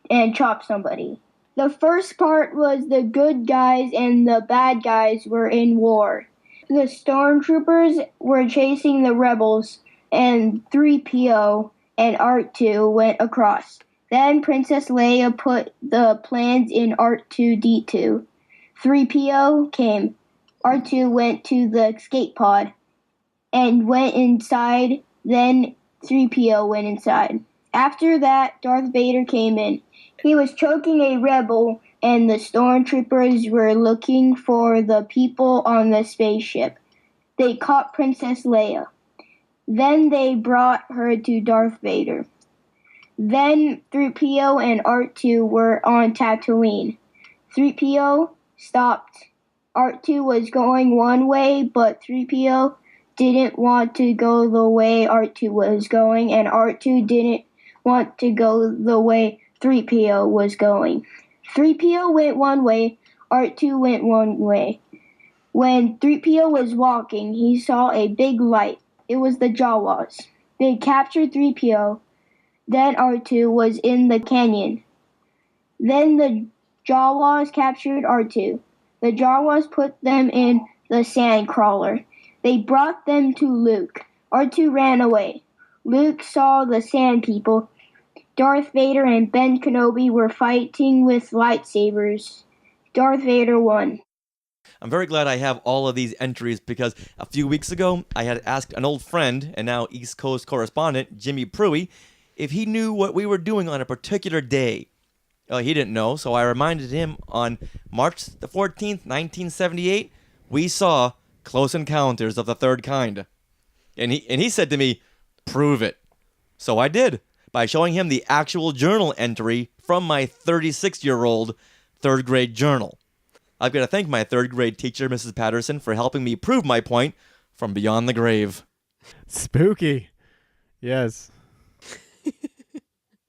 and chopped somebody. The first part was the good guys and the bad guys were in war. The stormtroopers were chasing the rebels, and 3PO and R2 went across. Then Princess Leia put the plans in R2-D2. 3PO came. R2 went to the escape pod and went inside. Then 3PO went inside. After that, Darth Vader came in. He was choking a rebel, and the stormtroopers were looking for the people on the spaceship. They caught Princess Leia. Then they brought her to Darth Vader. Then 3PO and R2 were on Tatooine. 3PO stopped. R2 was going one way, but 3PO didn't want to go the way R2 was going, and R2 didn't want to go the way 3PO was going. 3PO went one way, R2 went one way. When 3PO was walking, he saw a big light. It was the Jawas. They captured 3PO. Then R2 was in the canyon. Then the Jawas captured R2. The Jawas put them in the sand crawler. They brought them to Luke. R2 ran away. Luke saw the sand people. Darth Vader and Ben Kenobi were fighting with lightsabers. Darth Vader won. I'm very glad I have all of these entries because a few weeks ago I had asked an old friend and now East Coast correspondent Jimmy Pruitt if he knew what we were doing on a particular day. He didn't know, so I reminded him on March the 14th, 1978, we saw Close Encounters of the Third Kind. And he said to me, prove it. So I did, by showing him the actual journal entry from my 36-year-old 3rd grade journal. I've got to thank my 3rd grade teacher, Mrs. Patterson, for helping me prove my point from beyond the grave. Spooky. Yes.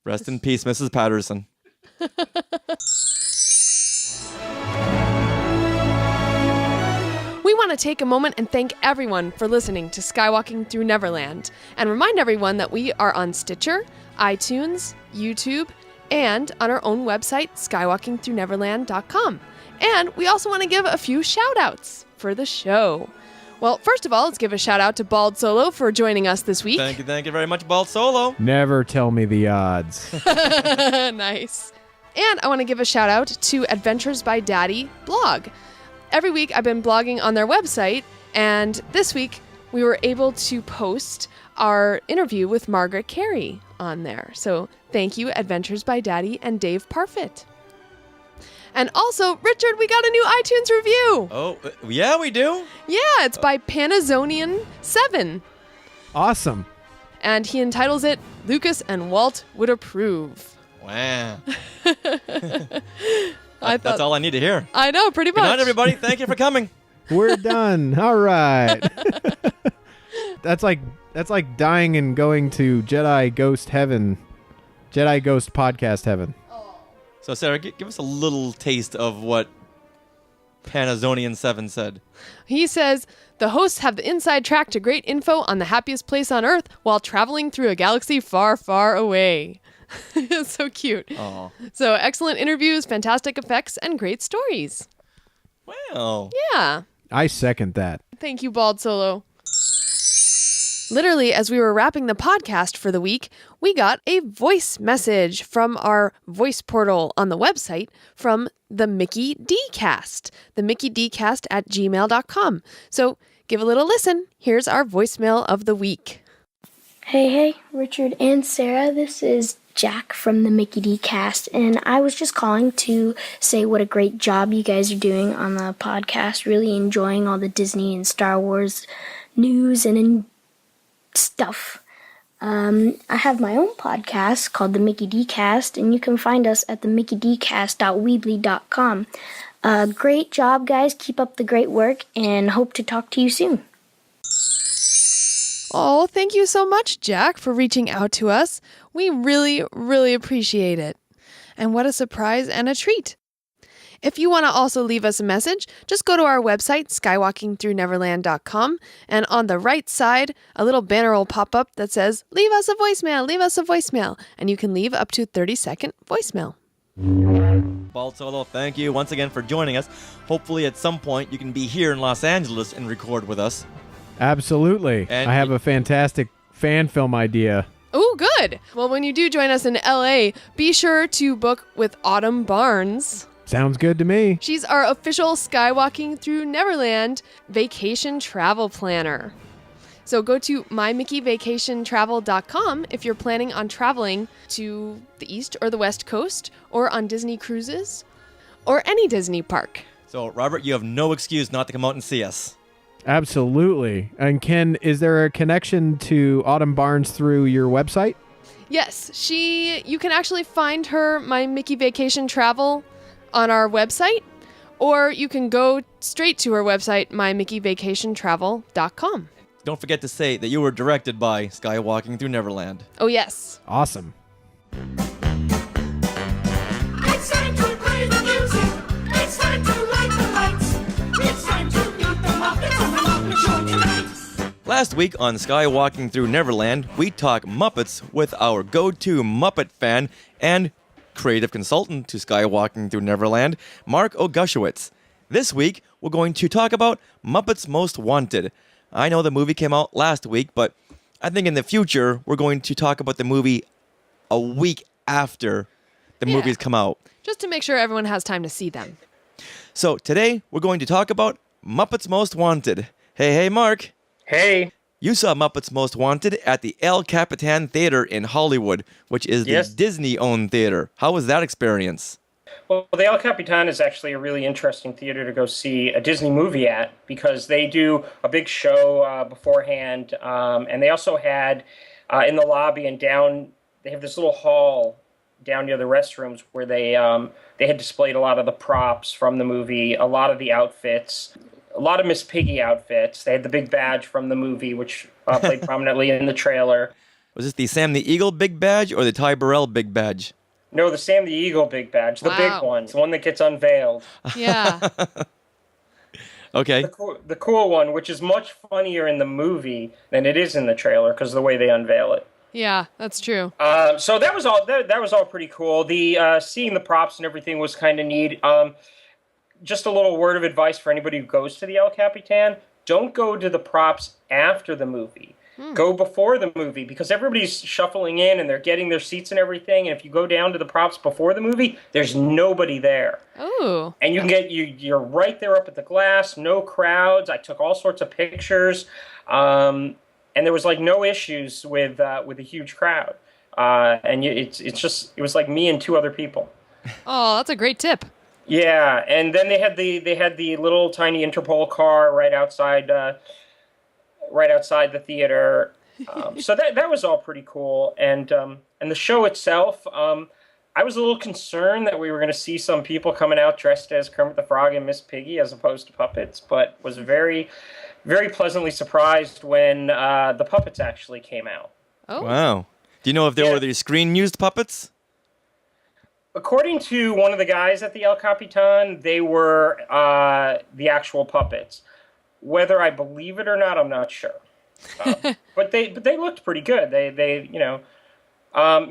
Rest in peace, Mrs. Patterson. We want to take a moment and thank everyone for listening to Skywalking Through Neverland, and remind everyone that we are on Stitcher, iTunes, YouTube, and on our own website, skywalkingthroughneverland.com. And we also want to give a few shout-outs for the show. Well, first of all, let's give a shout out to Bald Solo for joining us this week. Thank you very much, Bald Solo. Never tell me the odds. Nice. And I want to give a shout out to Adventures by Daddy blog. Every week I've been blogging on their website, and this week we were able to post our interview with Margaret Carey on there. So thank you, Adventures by Daddy and Dave Parfit. And also, Richard, we got a new iTunes review. Oh, yeah, we do? Yeah, it's by Panazonian7. Awesome. And he entitles it, Lucas and Walt Would Approve. Wow. That's all I need to hear. I know, pretty much. Good night, everybody. Thank you for coming. We're done. All right. That's like dying and going to Jedi Ghost podcast heaven. So, Sarah, give us a little taste of what Panazonian7 said. He says, the hosts have the inside track to great info on the happiest place on Earth while traveling through a galaxy far, far away. It's so cute. Aww. So, excellent interviews, fantastic effects, and great stories. Wow. Yeah. I second that. Thank you, Bald Solo. Literally, as we were wrapping the podcast for the week, we got a voice message from our voice portal on the website from the Mickey D Cast, the MickeyDcast@gmail.com. So give a little listen. Here's our voicemail of the week. Hey, Richard and Sarah. This is Jack from the Mickey D Cast, and I was just calling to say what a great job you guys are doing on the podcast. Really enjoying all the Disney and Star Wars news and stuff. I have my own podcast called the Mickey D Cast, and you can find us at the mickeydcast.weebly.com. Great job, guys. Keep up the great work, and hope to talk to you soon. Oh, thank you so much, Jack, for reaching out to us. We really, really appreciate it. And what a surprise and a treat. If you want to also leave us a message, just go to our website, skywalkingthroughneverland.com, and on the right side, a little banner will pop up that says, leave us a voicemail, and you can leave up to 30-second voicemail. Bald Solo, thank you once again for joining us. Hopefully at some point you can be here in Los Angeles and record with us. Absolutely. And I have a fantastic fan film idea. Oh, good. Well, when you do join us in LA, be sure to book with Autumn Barnes. Sounds good to me. She's our official Skywalking Through Neverland vacation travel planner. So go to mymickeyvacationtravel.com if you're planning on traveling to the East or the West Coast, or on Disney cruises, or any Disney park. So, Robert, you have no excuse not to come out and see us. Absolutely. And is there a connection to Autumn Barnes through your website? Yes, you can actually find her, My Mickey Vacation Travel, on our website, or you can go straight to her website, mymickeyvacationtravel.com. Don't forget to say that you were directed by Skywalking Through Neverland. Oh, yes. Awesome. It's time to play the music. It's time to light the lights. It's time to meet the Muppets on the Muppet Show tonight. Last week on Skywalking Through Neverland, we talk Muppets with our go-to Muppet fan and creative consultant to Skywalking Through Neverland, Mark Ogushowitz. This week, we're going to talk about Muppets Most Wanted. I know the movie came out last week, but I think in the future, we're going to talk about the movie a week after the movies come out. Just to make sure everyone has time to see them. So today, we're going to talk about Muppets Most Wanted. Hey, Mark. Hey. You saw Muppets Most Wanted at the El Capitan Theater in Hollywood, which is the Disney-owned theater. How was that experience? Well, the El Capitan is actually a really interesting theater to go see a Disney movie at, because they do a big show beforehand, and they also had in the lobby and down, they have this little hall down near the restrooms where they had displayed a lot of the props from the movie, a lot of the outfits. A lot of Miss Piggy outfits. They had the big badge from the movie, which played prominently in the trailer. Was this the Sam the Eagle big badge or the Ty Burrell big badge? No, the Sam the Eagle big badge. The big one. The one that gets unveiled. Yeah. Okay. The cool one, which is much funnier in the movie than it is in the trailer because of the way they unveil it. Yeah, that's true. So that was all pretty cool. The seeing the props and everything was kind of neat. Just a little word of advice for anybody who goes to the El Capitan. don't go to the props after the movie. Go before the movie, because everybody's shuffling in and they're getting their seats and everything. And if you go down to the props before the movie, there's nobody there. Oh. And you can get you're right there up at the glass, no crowds. I took all sorts of pictures, and there was like no issues with a huge crowd. It was like me and 2 other people. Oh, that's a great tip. Yeah, and then they had the little tiny Interpol car right outside the theater. So that was all pretty cool. And the show itself, I was a little concerned that we were going to see some people coming out dressed as Kermit the Frog and Miss Piggy as opposed to puppets, but was very, very pleasantly surprised when the puppets actually came out. Oh. Wow. Do you know if they were the screen-used puppets? According to one of the guys at the El Capitan, they were the actual puppets. Whether I believe it or not, I'm not sure. But they looked pretty good. They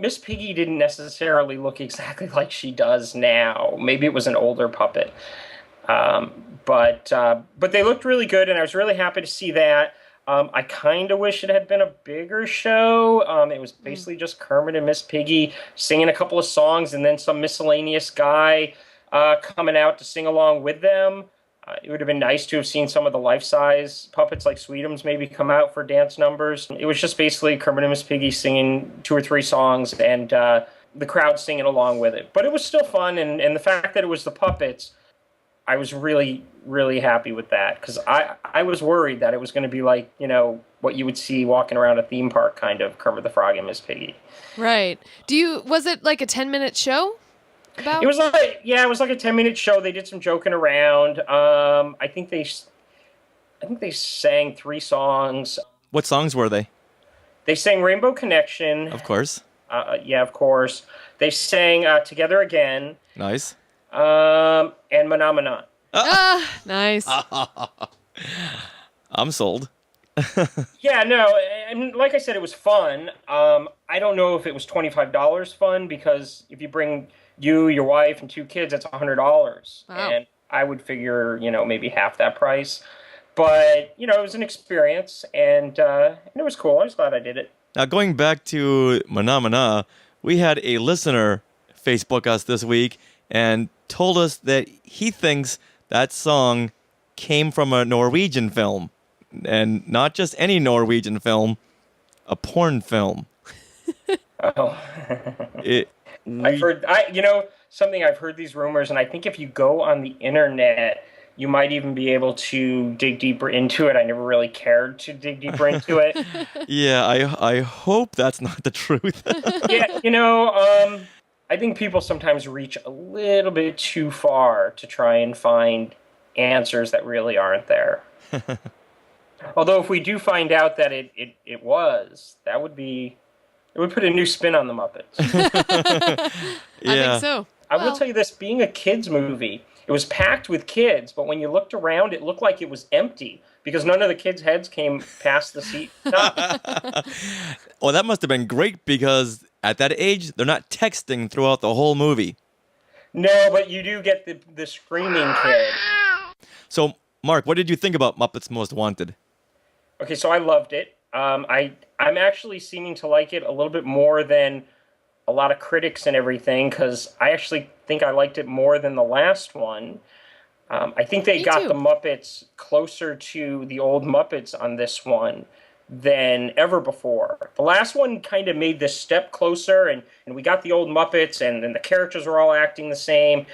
Miss Piggy didn't necessarily look exactly like she does now. Maybe it was an older puppet. But they looked really good, and I was really happy to see that. I kind of wish it had been a bigger show. It was basically just Kermit and Miss Piggy singing a couple of songs, and then some miscellaneous guy coming out to sing along with them. It would have been nice to have seen some of the life-size puppets like Sweetums maybe come out for dance numbers. It was just basically Kermit and Miss Piggy singing 2 or 3 songs and the crowd singing along with it. But it was still fun, and the fact that it was the puppets, I was really, really happy with that, because I was worried that it was going to be like, what you would see walking around a theme park kind of Kermit the Frog and Miss Piggy. Right. Was it like a 10-minute show? It was like a 10-minute show. They did some joking around. I think they sang 3 songs. What songs were they? They sang Rainbow Connection. Of course. Yeah, of course. They sang Together Again. Nice. And Manamanan. Nice. I'm sold. Yeah, no, and like I said, it was fun. I don't know if it was $25 fun, because if you bring you, your wife, and 2 kids, that's $100. Wow. And I would figure, maybe half that price. But, it was an experience, and it was cool. I was glad I did it. Now, going back to Mana, we had a listener Facebook us this week and told us that he thinks that song came from a Norwegian film. And not just any Norwegian film, a porn film. Oh. I've heard these rumors, and I think if you go on the internet, you might even be able to dig deeper into it. I never really cared to dig deeper into it. Yeah, I hope that's not the truth. Yeah, I think people sometimes reach a little bit too far to try and find answers that really aren't there. Although if we do find out that it was, it would put a new spin on the Muppets. Yeah. I think so. I will tell you this, being a kids movie, it was packed with kids, but when you looked around, it looked like it was empty because none of the kids' heads came past the seat top. Well, that must have been great, because at that age, they're not texting throughout the whole movie. No, but you do get the screaming kid. So, Mark, what did you think about Muppets Most Wanted? Okay, so I loved it. I'm actually seeming to like it a little bit more than a lot of critics and everything, because I actually think I liked it more than the last one. I think they got the Muppets closer to the old Muppets on this one than ever before. The last one kind of made this step closer, and we got the old Muppets, and the characters were all acting the same,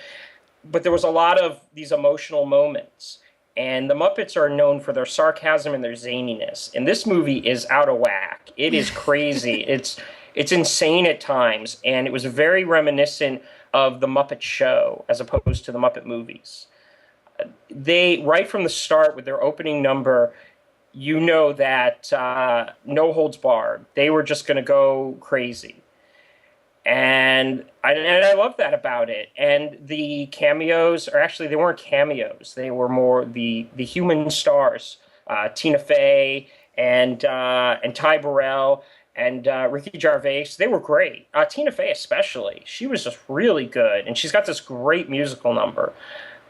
but there was a lot of these emotional moments. And the Muppets are known for their sarcasm and their zaniness. And this movie is out of whack. It is crazy. It's insane at times, and it was very reminiscent of the Muppet Show as opposed to the Muppet movies. They, right from the start with their opening number, that no holds barred. They were just going to go crazy. And I love that about it. And the cameos, or actually they weren't cameos, they were more the human stars. Tina Fey and Ty Burrell and Ricky Gervais, they were great. Tina Fey especially, she was just really good, and she's got this great musical number.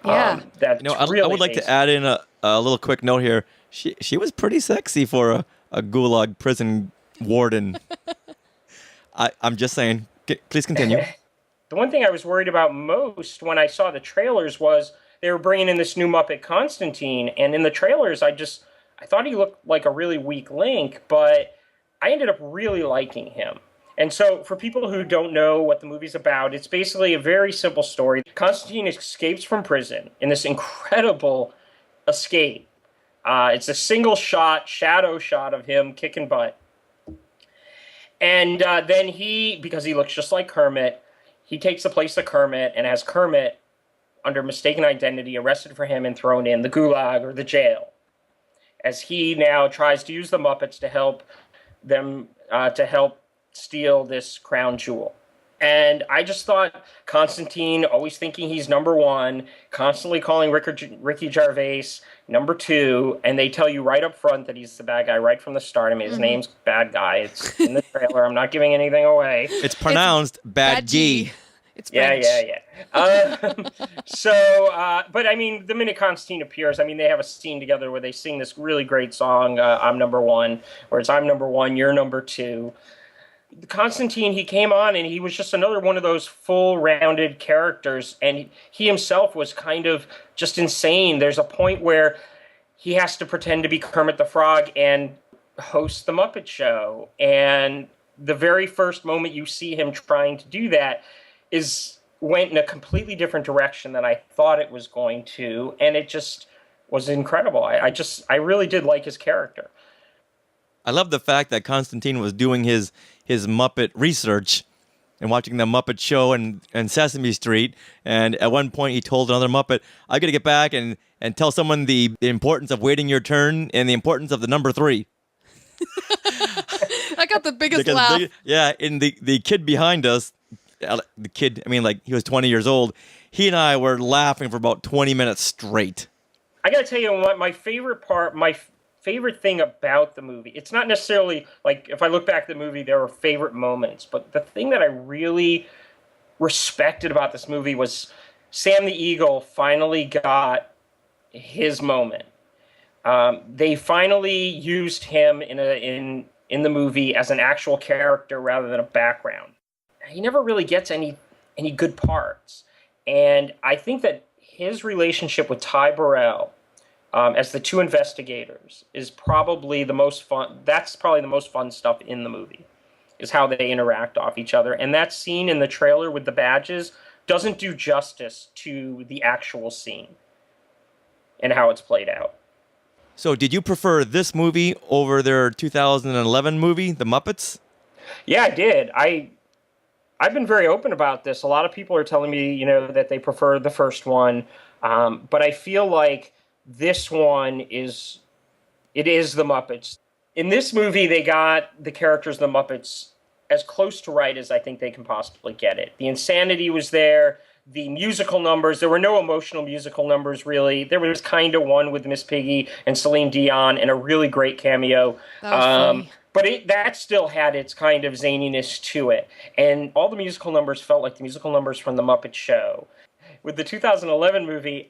Yeah. That's really I would like to add in a little quick note here. She was pretty sexy for a gulag prison warden. I'm just saying. Please continue. The one thing I was worried about most when I saw the trailers was they were bringing in this new Muppet Constantine, and in the trailers, I thought he looked like a really weak Link, but I ended up really liking him. And so, for people who don't know what the movie's about, it's basically a very simple story. Constantine escapes from prison in this incredible escape. It's a single shot, shadow shot of him kicking butt. And then because he looks just like Kermit, he takes the place of Kermit and has Kermit, under mistaken identity, arrested for him and thrown in the gulag or the jail, as he now tries to use the Muppets to help them steal this crown jewel. And I just thought Constantine, always thinking he's number one, constantly calling Ricky Gervais number two, and they tell you right up front that he's the bad guy right from the start. I mean, his name's Bad Guy. It's in the trailer. I'm not giving anything away. It's pronounced Bad G. It's French. Yeah. But I mean, the minute Constantine appears, I mean, they have a scene together where they sing this really great song, I'm Number One, where it's I'm number one, you're number two. Constantine, he came on and he was just another one of those full-rounded characters, and he himself was kind of just insane. There's a point where he has to pretend to be Kermit the Frog and host the Muppet Show, and the very first moment you see him trying to do that went in a completely different direction than I thought it was going to, and it just was incredible. I really did like his character. I love the fact that Constantine was doing his Muppet research and watching the Muppet Show and Sesame Street. And at one point, he told another Muppet, "I got to get back and tell someone the importance of waiting your turn and the importance of the number 3." I got the biggest laugh. And the kid behind us, the kid, I mean, like, he was 20 years old. He and I were laughing for about 20 minutes straight. I got to tell you what, my favorite thing about the movie, it's not necessarily like if I look back at the movie, there were favorite moments, but the thing that I really respected about this movie was Sam the Eagle finally got his moment. They finally used him in the movie as an actual character rather than a background. He never really gets any good parts, and I think that his relationship with Ty Burrell, as the two investigators, is probably the most fun. That's probably the most fun stuff in the movie, is how they interact off each other. And that scene in the trailer with the badges doesn't do justice to the actual scene and how it's played out. So did you prefer this movie over their 2011 movie, The Muppets? Yeah, I did. I've been very open about this. A lot of people are telling me, that they prefer the first one. But I feel like this one is the Muppets. In this movie, they got the characters of the Muppets as close to right as I think they can possibly get it. The insanity was there. The musical numbers, there were no emotional musical numbers, really. There was kind of one with Miss Piggy and Celine Dion and a really great cameo. That was funny. But that still had its kind of zaniness to it. And all the musical numbers felt like the musical numbers from The Muppet Show. With the 2011 movie,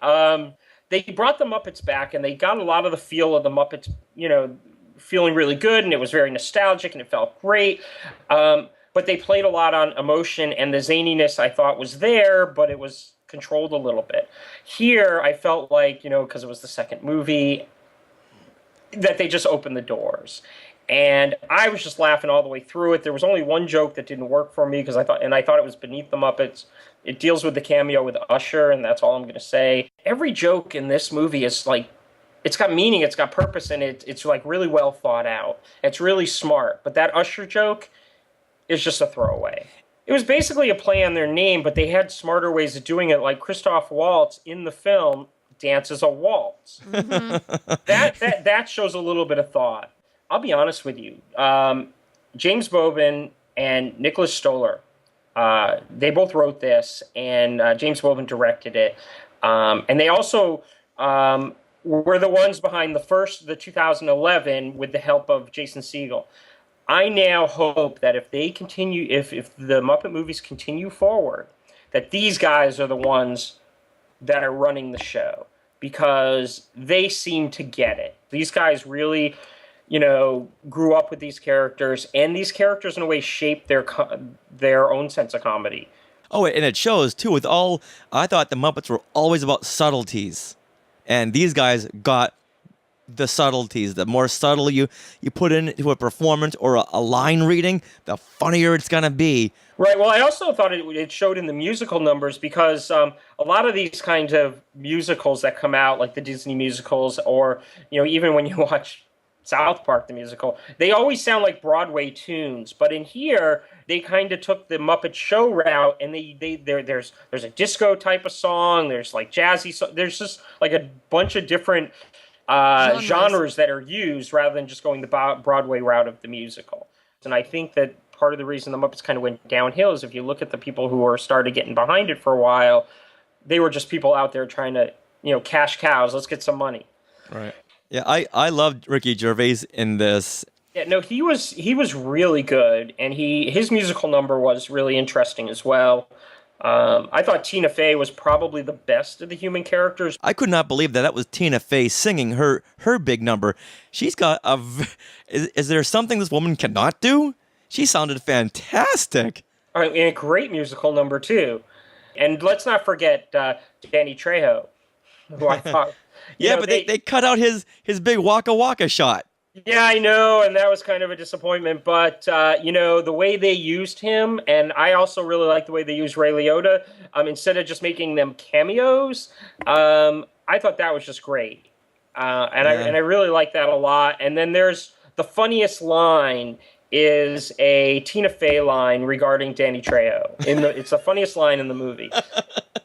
they brought the Muppets back, and they got a lot of the feel of the Muppets, feeling really good, and it was very nostalgic, and it felt great. But they played a lot on emotion, and the zaniness I thought was there, but it was controlled a little bit. Here, I felt like, because it was the second movie, that they just opened the doors. And I was just laughing all the way through it. There was only one joke that didn't work for me, because I thought it was beneath the Muppets. It deals with the cameo with Usher, and that's all I'm going to say. Every joke in this movie is like, it's got meaning, it's got purpose, and it's like really well thought out. It's really smart. But that Usher joke is just a throwaway. It was basically a play on their name, but they had smarter ways of doing it. Like Christoph Waltz in the film dances a waltz. Mm-hmm. That shows a little bit of thought. I'll be honest with you. James Bobin and Nicholas Stoller, they both wrote this, and James Bobin directed it. And they also were the ones behind the 2011 with the help of Jason Segel. I now hope that if they continue, if the Muppet movies continue forward, that these guys are the ones that are running the show, because they seem to get it. These guys really, grew up with these characters, and these characters in a way shape their own sense of comedy. Oh, and it shows, too, I thought the Muppets were always about subtleties. And these guys got the subtleties. The more subtle you put into a performance or a line reading, the funnier it's going to be. Right. Well, I also thought it showed in the musical numbers, because a lot of these kinds of musicals that come out, like the Disney musicals, or, even when you watch South Park, the musical, they always sound like Broadway tunes. But in here, they kind of took the Muppet Show route, and there's a disco type of song, there's like jazzy, there's just like a bunch of different genres that are used, rather than just going the Broadway route of the musical. And I think that part of the reason the Muppets kind of went downhill is, if you look at the people who were started getting behind it for a while, they were just people out there trying to, cash cows. Let's get some money. Right. Yeah, I loved Ricky Gervais in this. Yeah, no, he was really good, and his musical number was really interesting as well. I thought Tina Fey was probably the best of the human characters. I could not believe that was Tina Fey singing her big number. She's got is there something this woman cannot do? She sounded fantastic. And a great musical number, too. And let's not forget Danny Trejo, who I thought... but they cut out his big Waka Waka shot. Yeah, I know, and that was kind of a disappointment. But, the way they used him, and I also really like the way they used Ray Liotta, instead of just making them cameos, I thought that was just great. I really like that a lot. And then there's the funniest line is a Tina Fey line regarding Danny Trejo. It's the funniest line in the movie.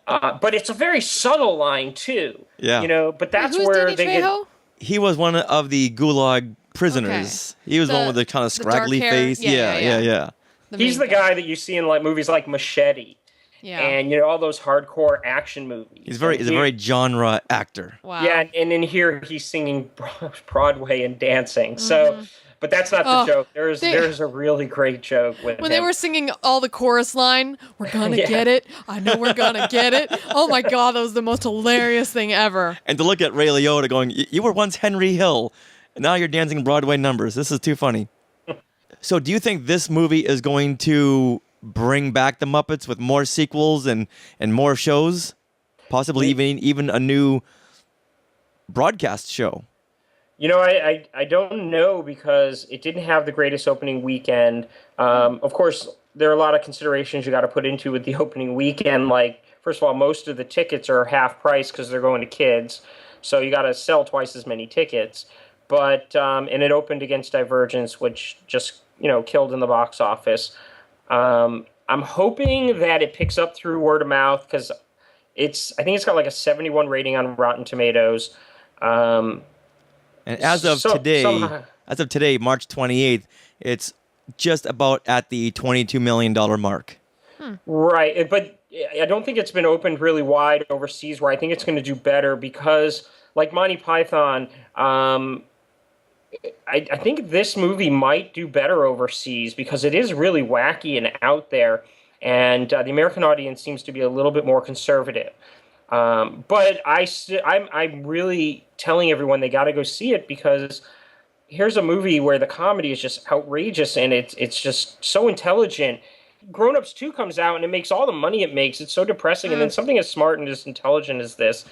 But it's a very subtle line, too. Yeah. But that's where where Danny Trejo? He was one of the Gulag prisoners. Okay. He was one with the kind of scraggly face. Yeah. He's the guy that you see in like movies like Machete. Yeah. And all those hardcore action movies. He's a very genre actor. Wow. Yeah, and in here he's singing Broadway and dancing. Mm-hmm. So but that's not the joke. There's a really great joke with when they were singing all the chorus line, "We're gonna get it. I know we're gonna get it." Oh my God, that was the most hilarious thing ever. And to look at Ray Liotta going, "You were once Henry Hill, and now you're dancing Broadway numbers. This is too funny." So, do you think this movie is going to bring back the Muppets with more sequels and more shows, possibly even a new broadcast show? I don't know, because it didn't have the greatest opening weekend. Of course, there are a lot of considerations you got to put into with the opening weekend. Like, first of all, most of the tickets are half price because they're going to kids, so you got to sell twice as many tickets. But and it opened against Divergence, which just killed in the box office. I'm hoping that it picks up through word of mouth, because I think it's got like a 71 rating on Rotten Tomatoes. And as of today, March 28th, it's just about at the $22 million mark. Right, but I don't think it's been opened really wide overseas, where I think it's going to do better, because, like Monty Python, I think this movie might do better overseas, because it is really wacky and out there, and the American audience seems to be a little bit more conservative. But I'm really telling everyone they got to go see it, because here's a movie where the comedy is just outrageous, and it's just so intelligent. Grown Ups 2 comes out, and it makes all the money it makes. It's so depressing. And then something as smart and as intelligent as this,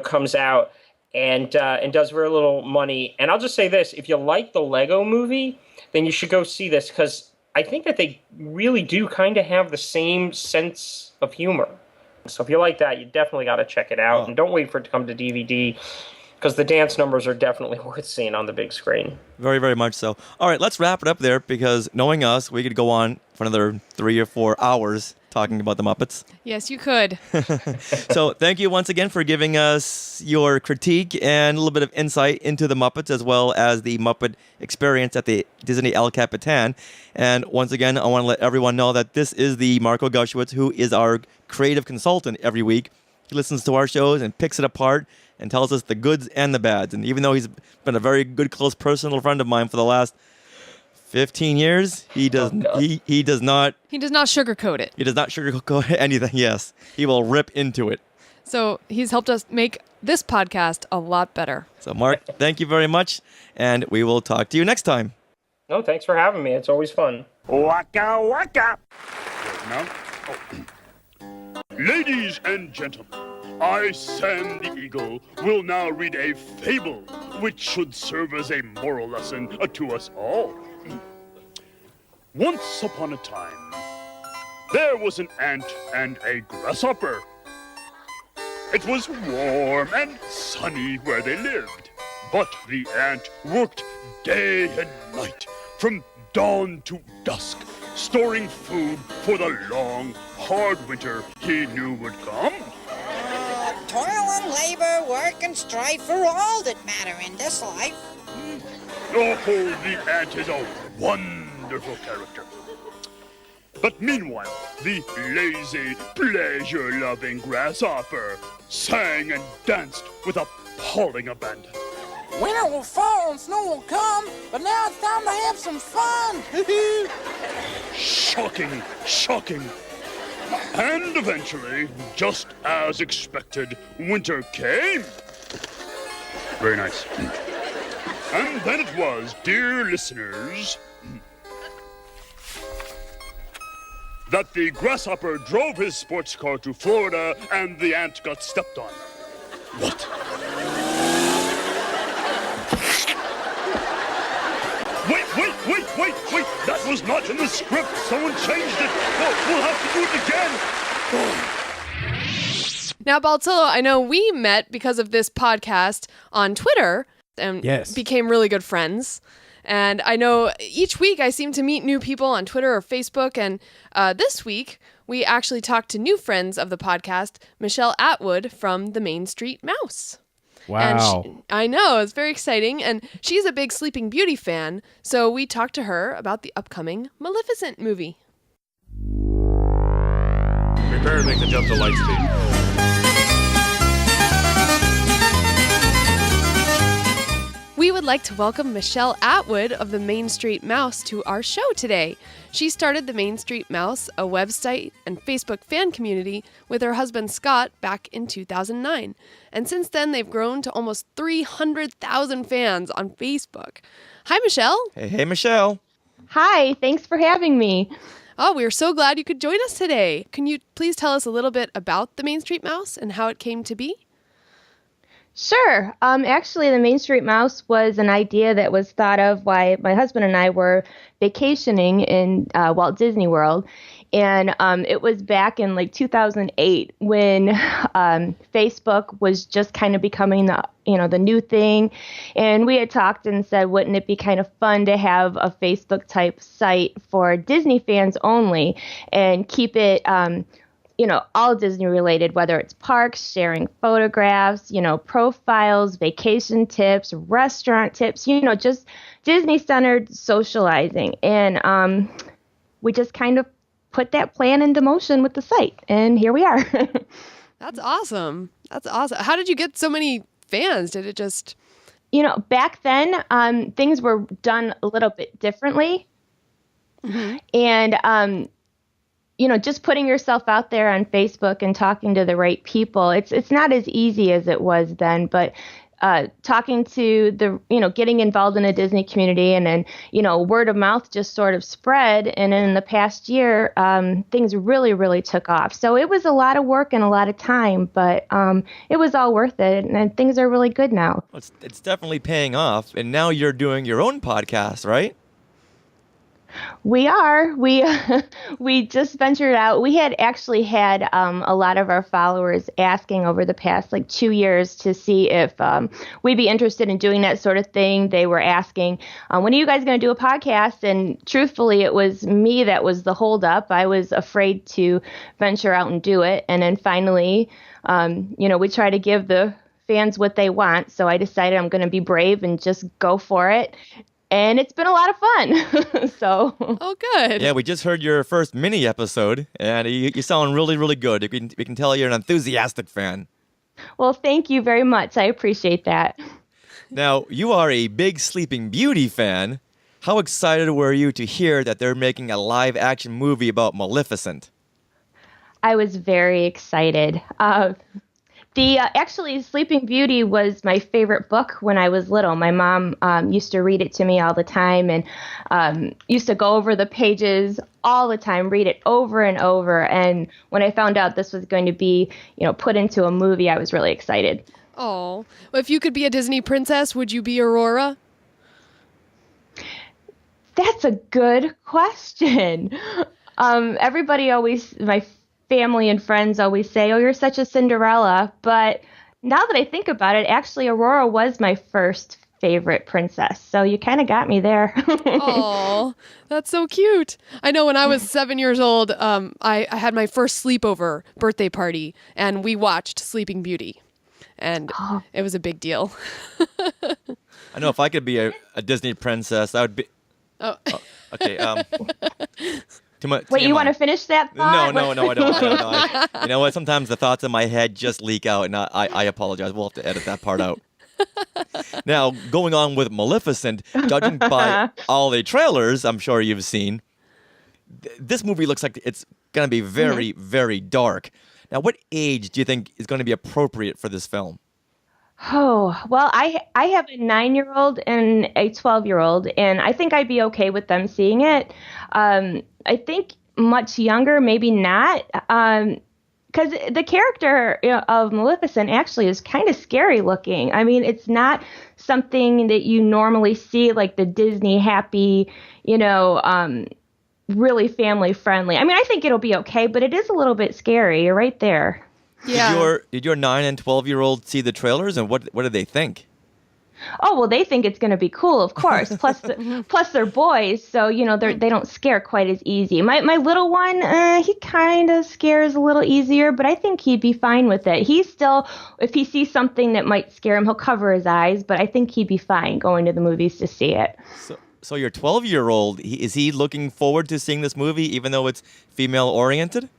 comes out and does very little money. And I'll just say this: if you like the Lego Movie, then you should go see this, because I think that they really do kind of have the same sense of humor. So if you like that, you definitely got to check it out. And don't wait for it to come to DVD, because the dance numbers are definitely worth seeing on the big screen. Very, very much so. All right, let's wrap it up there, because knowing us, we could go on for another 3 or 4 hours talking about the Muppets. Yes, you could. So thank you once again for giving us your critique and a little bit of insight into the Muppets, as well as the Muppet experience at the Disney El Capitan. And once again, I want to let everyone know that this is the Marco Gushwitz, who is our creative consultant every week. He listens to our shows and picks it apart and tells us the goods and the bads. And even though he's been a very good, close personal friend of mine for the last 15 years, he does not sugarcoat it. He does not sugarcoat anything. Yes, he will rip into it. So he's helped us make this podcast a lot better. So, Mark, thank you very much, and we will talk to you next time. No, thanks for having me. It's always fun. Waka waka. Now, ladies and gentlemen, I, Sam the Eagle, will now read a fable which should serve as a moral lesson to us all. Once upon a time, there was an ant and a grasshopper. It was warm and sunny where they lived, but the ant worked day and night, from dawn to dusk, storing food for the long, hard winter he knew would come. Toil and labor, work and strife are all that matter in this life. Oh, the ant is a wonderful character. But meanwhile, the lazy, pleasure-loving grasshopper sang and danced with appalling abandon. Winter will fall and snow will come, but now it's time to have some fun. Shocking, shocking. And eventually, just as expected, winter came. Very nice. And then it was, dear listeners, that the grasshopper drove his sports car to Florida and the ant got stepped on. What? Wait! That was not in the script. Someone changed it. We'll have to do it again. Now, Baltillo, I know we met because of this podcast on Twitter and became really good friends. And I know each week I seem to meet new people on Twitter or Facebook. And this week, we actually talked to new friends of the podcast, Michelle Atwood from the Main Street Mouse. Wow. And I know, it's very exciting. And she's a big Sleeping Beauty fan. So we talked to her about the upcoming Maleficent movie. Prepare to make the jump to light speed. We would like to welcome Michelle Atwood of the Main Street Mouse to our show today. She started the Main Street Mouse, a website and Facebook fan community, with her husband Scott back in 2009. And since then, they've grown to almost 300,000 fans on Facebook. Hi, Michelle. Hey, Michelle. Hi, thanks for having me. Oh, we're so glad you could join us today. Can you please tell us a little bit about the Main Street Mouse and how it came to be? Sure. Actually, the Main Street Mouse was an idea that was thought of while my husband and I were vacationing in Walt Disney World. And it was back in like 2008 when Facebook was just kind of becoming the new thing. And we had talked and said, wouldn't it be kind of fun to have a Facebook type site for Disney fans only and keep it all Disney related, whether it's parks, sharing photographs, profiles, vacation tips, restaurant tips, just Disney centered socializing. And we just kind of put that plan into motion with the site. And here we are. That's awesome. How did you get so many fans? Did it just... back then, things were done a little bit differently. Mm-hmm. And, just putting yourself out there on Facebook and talking to the right people, it's not as easy as it was then, but talking to getting involved in a Disney community and then, word of mouth just sort of spread. And in the past year, things really, really took off. So it was a lot of work and a lot of time, but it was all worth it. And things are really good now. It's definitely paying off. And now you're doing your own podcast, right? We are. We just ventured out. We had actually had a lot of our followers asking over the past 2 years to see if we'd be interested in doing that sort of thing. They were asking, when are you guys going to do a podcast? And truthfully, it was me that was the holdup. I was afraid to venture out and do it. And then finally, we try to give the fans what they want. So I decided I'm going to be brave and just go for it. And it's been a lot of fun. So. Oh, good. Yeah, we just heard your first mini episode, and you sound really, really good. We can tell you're an enthusiastic fan. Well, thank you very much. I appreciate that. Now, you are a big Sleeping Beauty fan. How excited were you to hear that they're making a live-action movie about Maleficent? I was very excited. Actually, Sleeping Beauty was my favorite book when I was little. My mom used to read it to me all the time, and used to go over the pages all the time, read it over and over. And when I found out this was going to be, put into a movie, I was really excited. Oh, if you could be a Disney princess, would you be Aurora? That's a good question. Everybody always, my family and friends always say, "Oh, you're such a Cinderella." But now that I think about it, actually, Aurora was my first favorite princess. So you kind of got me there. Oh, that's so cute. I know when I was 7 years old, I had my first sleepover birthday party, and we watched Sleeping Beauty. And it was a big deal. I know if I could be a Disney princess, I would be... Oh. Okay. Too much. Wait, you want to finish that thought? No, I don't. You know what? Sometimes the thoughts in my head just leak out, and I apologize. We'll have to edit that part out. Now, going on with Maleficent, judging by all the trailers I'm sure you've seen, this movie looks like it's going to be very, very dark. Now, what age do you think is going to be appropriate for this film? Oh, well, I have a 9-year-old and a 12-year-old, and I think I'd be okay with them seeing it. I think much younger, maybe not, because the character of Maleficent actually is kind of scary looking. I mean, it's not something that you normally see, like the Disney happy, really family friendly. I mean, I think it'll be okay, but it is a little bit scary. You're right there. Yeah. Did your 9 and 12-year-old see the trailers, and what did they think? Oh, well, they think it's going to be cool, of course. Plus they're boys, so they don't scare quite as easy. My little one, he kind of scares a little easier, but I think he'd be fine with it. He's still, if he sees something that might scare him, he'll cover his eyes, but I think he'd be fine going to the movies to see it. So your 12-year-old, is he looking forward to seeing this movie, even though it's female-oriented?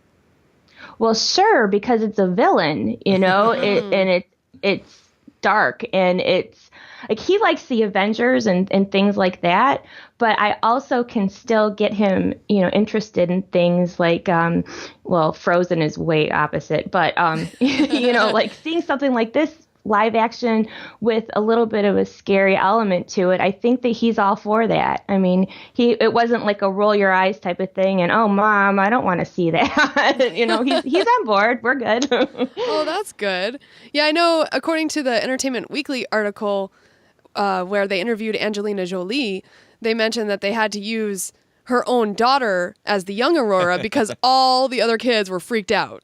Well, sure, because it's a villain, and it's dark, and it's like he likes the Avengers and things like that. But I also can still get him, interested in things like, Frozen is way opposite, but like seeing something like this live action with a little bit of a scary element to it, I think that he's all for that. I mean, it wasn't like a roll your eyes type of thing and, "Oh, Mom, I don't want to see that." He's on board. We're good. Oh, that's good. Yeah, I know according to the Entertainment Weekly article where they interviewed Angelina Jolie, they mentioned that they had to use her own daughter as the young Aurora because all the other kids were freaked out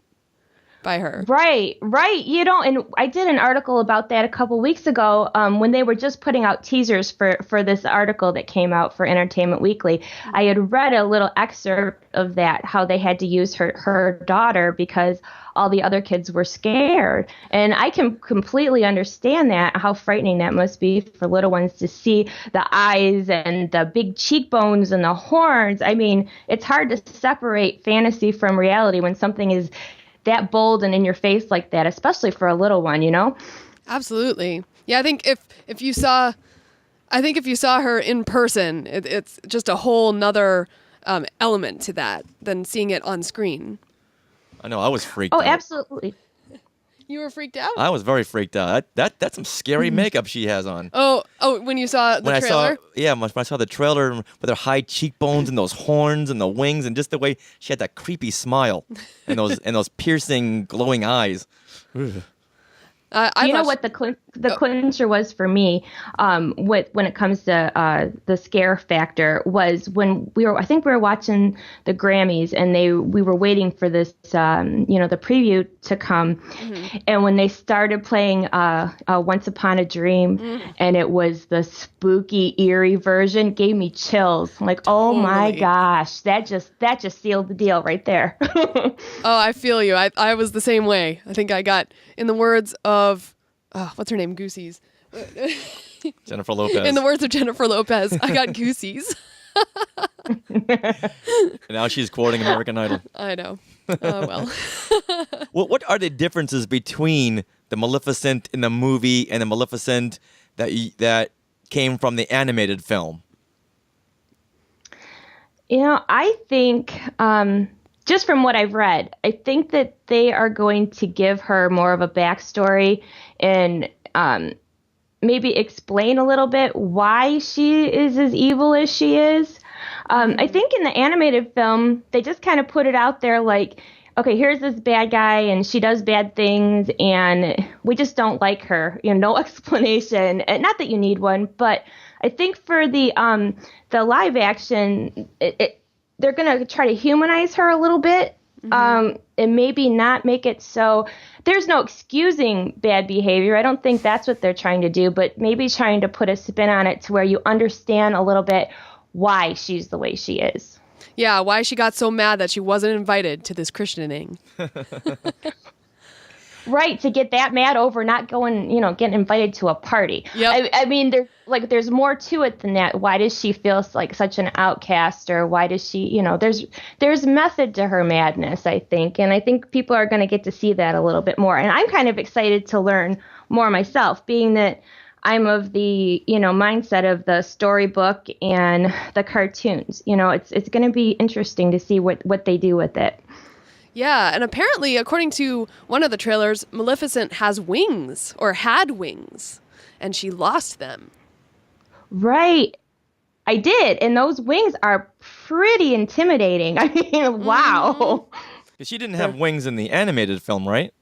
by her. Right. And I did an article about that a couple weeks ago when they were just putting out teasers for this article that came out for Entertainment Weekly. I had read a little excerpt of that, how they had to use her daughter because all the other kids were scared. And I can completely understand that, how frightening that must be for little ones to see the eyes and the big cheekbones and the horns. I mean, it's hard to separate fantasy from reality when something is that bold and in your face like that, especially for a little one, Absolutely. Yeah, I think if you saw her in person, it's just a whole nother element to that than seeing it on screen. I know, I was freaked out. Oh, absolutely. You were freaked out? I was very freaked out. That's some scary makeup she has on. Oh, when you saw the trailer? When I saw the trailer with her high cheekbones and those horns and the wings and just the way she had that creepy smile and those piercing, glowing eyes. Know what the clincher was for me when it comes to the scare factor was when I think we were watching the Grammys and we were waiting for this the preview to come, and when they started playing Once Upon a Dream and it was the spooky eerie version, gave me chills. Like, oh my gosh, that just sealed the deal right there. Oh, I feel you. I was the same way. I think I got, in the words of what's her name? Goosies. Jennifer Lopez. In the words of Jennifer Lopez, I got goosies. And now she's quoting American Idol. I know. Oh, well. What are the differences between the Maleficent in the movie and the Maleficent that came from the animated film? I think just from what I've read, I think that they are going to give her more of a backstory and maybe explain a little bit why she is as evil as she is. I think in the animated film, they just kind of put it out there like, okay, here's this bad guy and she does bad things and we just don't like her. No explanation. And not that you need one, but I think for the live action, they're going to try to humanize her a little bit, and maybe not make it so there's no excusing bad behavior. I don't think that's what they're trying to do, but maybe trying to put a spin on it to where you understand a little bit why she's the way she is. Yeah, why she got so mad that she wasn't invited to this christening. Right, to get that mad over not going, getting invited to a party. Yep. I mean, there's more to it than that. Why does she feel like such an outcast, or why does she, there's method to her madness, I think, and I think people are going to get to see that a little bit more. And I'm kind of excited to learn more myself, being that I'm of the, mindset of the storybook and the cartoons. It's going to be interesting to see what they do with it. Yeah, and apparently, according to one of the trailers, Maleficent has wings, or had wings, and she lost them. Right. I did, and those wings are pretty intimidating. I mean, wow. She didn't have wings in the animated film, right?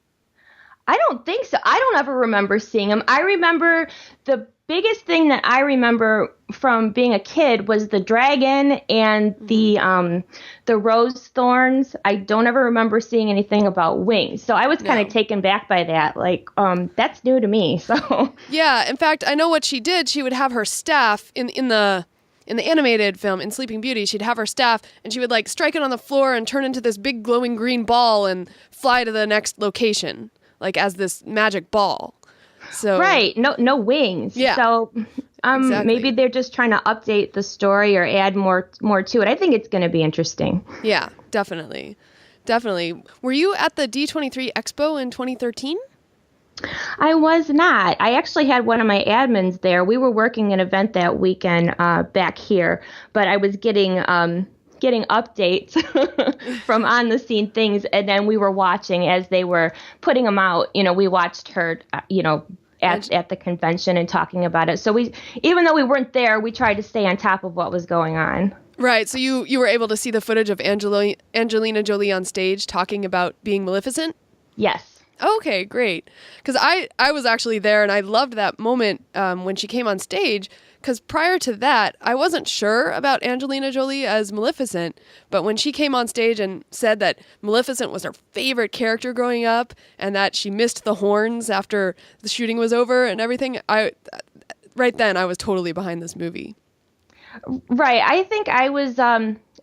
I don't think so. I don't ever remember seeing them. I remember the biggest thing that I remember from being a kid was the dragon and the rose thorns. I don't ever remember seeing anything about wings. So I was kind of taken back by that. Like, that's new to me. So yeah, in fact, I know what she did. She would have her staff in the animated film, in Sleeping Beauty, she'd have her staff and she would like strike it on the floor and turn into this big glowing green ball and fly to the next location, like as this magic ball. So right, no wings. Yeah. So exactly. Maybe they're just trying to update the story or add more to it. I think it's going to be interesting. Yeah, definitely. Were you at the D23 Expo in 2013? I was not. I actually had one of my admins there. We were working an event that weekend back here, but I was getting updates from on the scene things, and then we were watching as they were putting them out. We watched her, at the convention and talking about it. So even though we weren't there, we tried to stay on top of what was going on. Right. So you were able to see the footage of Angelina Jolie on stage talking about being Maleficent? Yes. Okay, great. Because I was actually there, and I loved that moment when she came on stage. Because prior to that, I wasn't sure about Angelina Jolie as Maleficent, but when she came on stage and said that Maleficent was her favorite character growing up and that she missed the horns after the shooting was over and everything, right then I was totally behind this movie. Right. I think I was,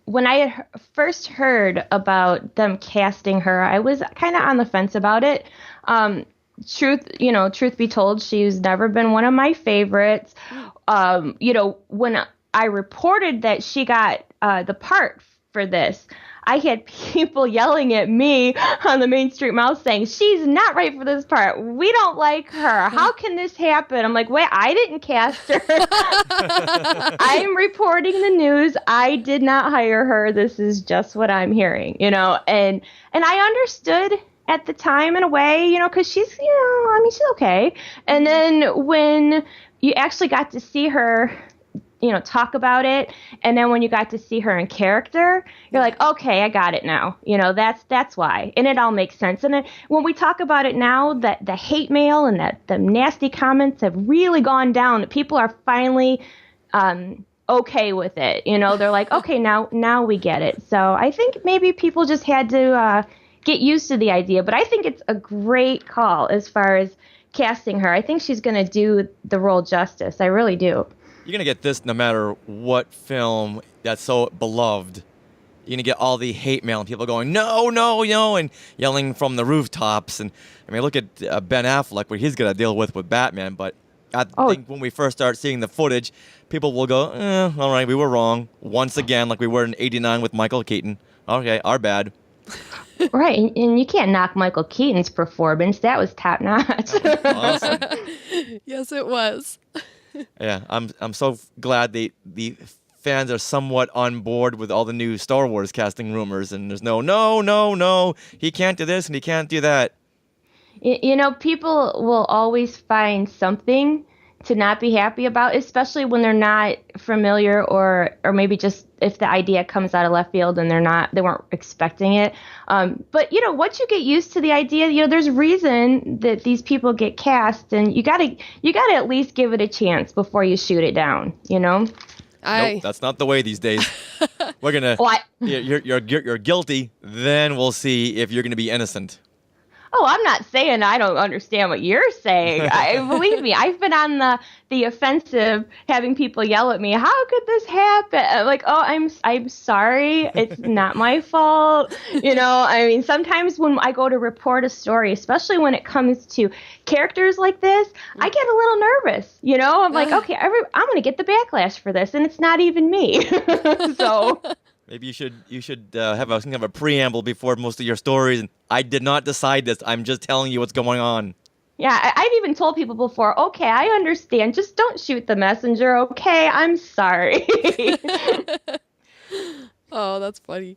when I had first heard about them casting her, I was kind of on the fence about it. Truth be told, she's never been one of my favorites. When I reported that she got the part for this, I had people yelling at me on the Main Street Mouse saying, she's not right for this part. We don't like her. How can this happen? I'm like, wait, I didn't cast her. I'm reporting the news. I did not hire her. This is just what I'm hearing, and I understood at the time in a way, because she's, she's okay. And then when you actually got to see her, talk about it, and then when you got to see her in character, you're like, okay, I got it now. That's why. And it all makes sense. And then when we talk about it now, that the hate mail and that the nasty comments have really gone down. People are finally okay with it. They're like, okay, now we get it. So I think maybe people just had to get used to the idea, but I think it's a great call as far as casting her. I think she's going to do the role justice. I really do. You're going to get this no matter what film that's so beloved. You're going to get all the hate mail and people going, no, and yelling from the rooftops. And I mean, look at Ben Affleck, what he's going to deal with Batman. But I think when we first start seeing the footage, people will go, all right, we were wrong. Once again, like we were in '89 with Michael Keaton. Okay, our bad. Right, and you can't knock Michael Keaton's performance. That was top notch. Awesome. Yes, it was. Yeah, I'm so glad the fans are somewhat on board with all the new Star Wars casting rumors, and there's no, he can't do this and he can't do that. You know, people will always find something to not be happy about, especially when they're not familiar or maybe just if the idea comes out of left field and they weren't expecting it. But you know, once you get used to the idea, you know, there's reason that these people get cast, and you gotta at least give it a chance before you shoot it down, you know? Nope, that's not the way these days. We're gonna you're guilty, then we'll see if you're gonna be innocent. Oh, I'm not saying I don't understand what you're saying. Believe me, I've been on the offensive, having people yell at me, "How could this happen?" I'm like, "Oh, I'm sorry. It's not my fault." You know, I mean, sometimes when I go to report a story, especially when it comes to characters like this, I get a little nervous. You know, I'm like, okay, I'm going to get the backlash for this, and it's not even me. So. Maybe you should have a preamble before most of your stories. And I did not decide this. I'm just telling you what's going on. Yeah, I've even told people before, okay, I understand. Just don't shoot the messenger, okay? I'm sorry. Oh, that's funny.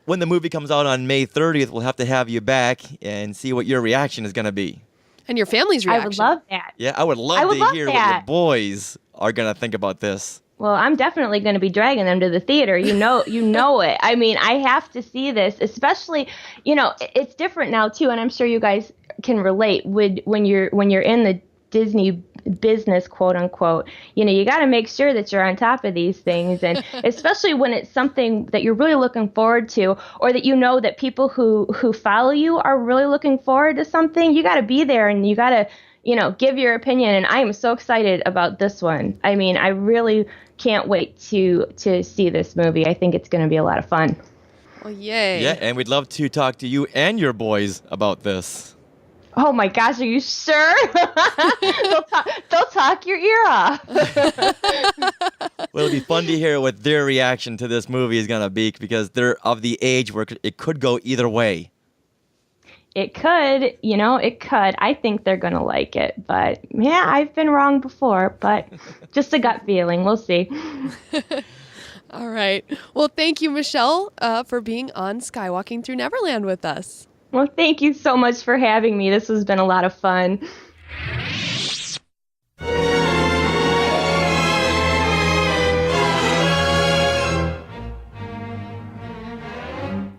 When the movie comes out on May 30th, we'll have to have you back and see what your reaction is going to be. And your family's reaction. I would love that. Yeah, I would love to hear what your boys are going to think about this. Well, I'm definitely going to be dragging them to the theater. You know it. I mean, I have to see this, especially, you know, it's different now too, and I'm sure you guys can relate when you're in the Disney business, quote unquote. You know, you got to make sure that you're on top of these things, and especially when it's something that you're really looking forward to, or that you know that people who follow you are really looking forward to something. You got to be there, and you got to, you know, give your opinion. And I am so excited about this one. I mean, I really can't wait to see this movie. I think it's going to be a lot of fun. Well, yay. Yeah, and we'd love to talk to you and your boys about this. Oh my gosh, are you sure? they'll talk your ear off. Well, it'll be fun to hear what their reaction to this movie is going to be, because they're of the age where it could go either way. It could, you know, it could. I think they're going to like it. But, yeah, I've been wrong before. But just a gut feeling. We'll see. All right. Well, thank you, Michelle, for being on Skywalking Through Neverland with us. Well, thank you so much for having me. This has been a lot of fun.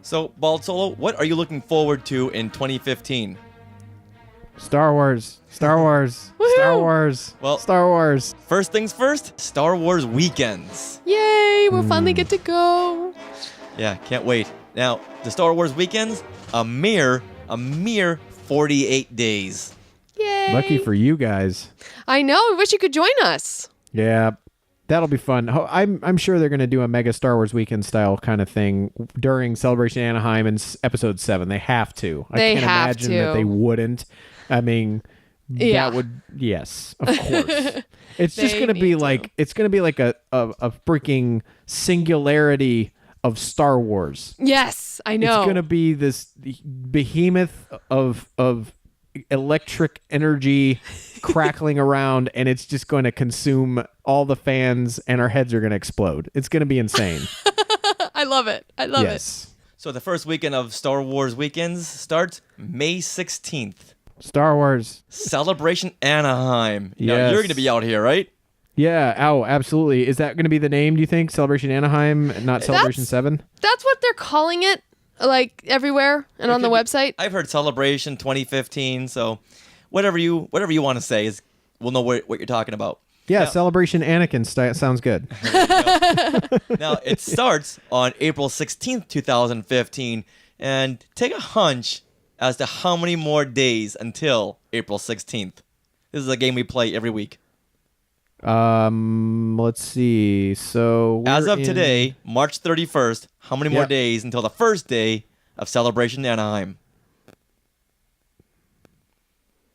So, Bald Solo, what are you looking forward to in 2015? Star Wars. Star Wars. Star Wars. Well, Star Wars. First things first, Star Wars weekends. Yay, we'll finally get to go. Yeah, can't wait. Now, the Star Wars weekends, a mere 48 days. Yay. Lucky for you guys. I know. I wish you could join us. Yeah. That'll be fun. I'm sure they're going to do a mega Star Wars weekend style kind of thing during Celebration Anaheim in Episode 7. They have to. I can't imagine that they wouldn't. I mean, that would, yes, of course. It's just going to be like, it's going to be like a freaking singularity of Star Wars. Yes, I know. It's going to be this behemoth of electric energy crackling around, and it's just going to consume all the fans, and our heads are going to explode. It's going to be insane. I love it. I love it. So the first weekend of Star Wars weekends starts May 16th. Star Wars. Celebration Anaheim. Now, Yes. you're going to be out here, right? Yeah. Oh, absolutely. Is that going to be the name, do you think? Celebration Anaheim, not Celebration 7? That's what they're calling it, like everywhere and on the website. I've heard Celebration 2015, so whatever you want to say, we'll know what you're talking about. Yeah, now, Celebration Anakin sounds good. Now, it starts on April 16th, 2015, and take a hunch as to how many more days until April 16th. This is a game we play every week. Let's see. So as of today, March 31st, how many more days until the first day of Celebration Anaheim?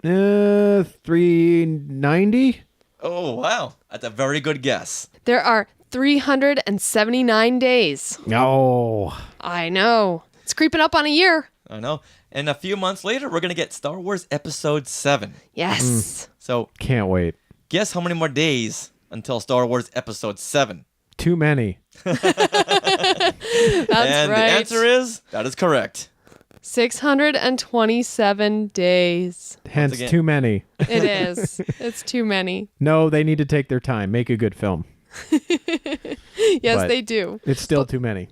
390? Oh, wow. That's a very good guess. There are 379 days. No. I know. It's creeping up on a year. I know. And a few months later, we're going to get Star Wars Episode 7. Yes. So, can't wait. Guess how many more days until Star Wars Episode 7? Too many. That's and right. the answer is, that is correct. 627 days. Hence, again- too many. It is. It's too many. No, they need to take their time. Make a good film. Yes, But they do. It's still too many.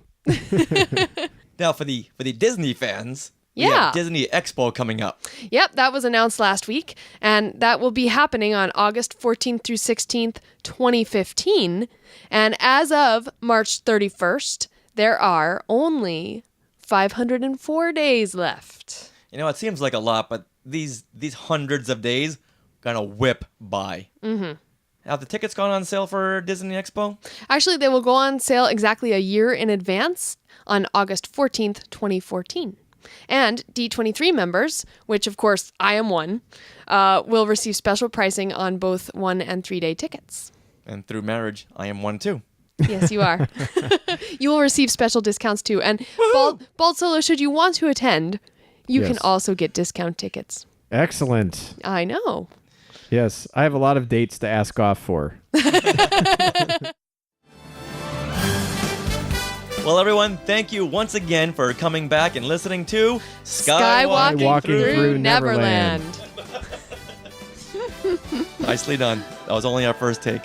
Now, for the Disney fans, we Yeah. have Disney Expo coming up. Yep, that was announced last week, and that will be happening on August 14th through 16th, 2015. And as of March 31st, there are only 504 days left. You know, it seems like a lot, but these hundreds of days gonna whip by. Mm-hmm. Have the tickets gone on sale for Disney Expo? Actually, they will go on sale exactly a year in advance on August 14th, 2014. And D23 members, which of course I am one, will receive special pricing on both 1 and 3 day tickets. And through marriage, I am one too. Yes, you are. You will receive special discounts too. And Bald Solo, should you want to attend, you can Yes. also get discount tickets. Excellent. I know. Yes, I have a lot of dates to ask off for. Well, everyone, thank you once again for coming back and listening to Skywalking through Neverland. Nicely done. That was only our first take.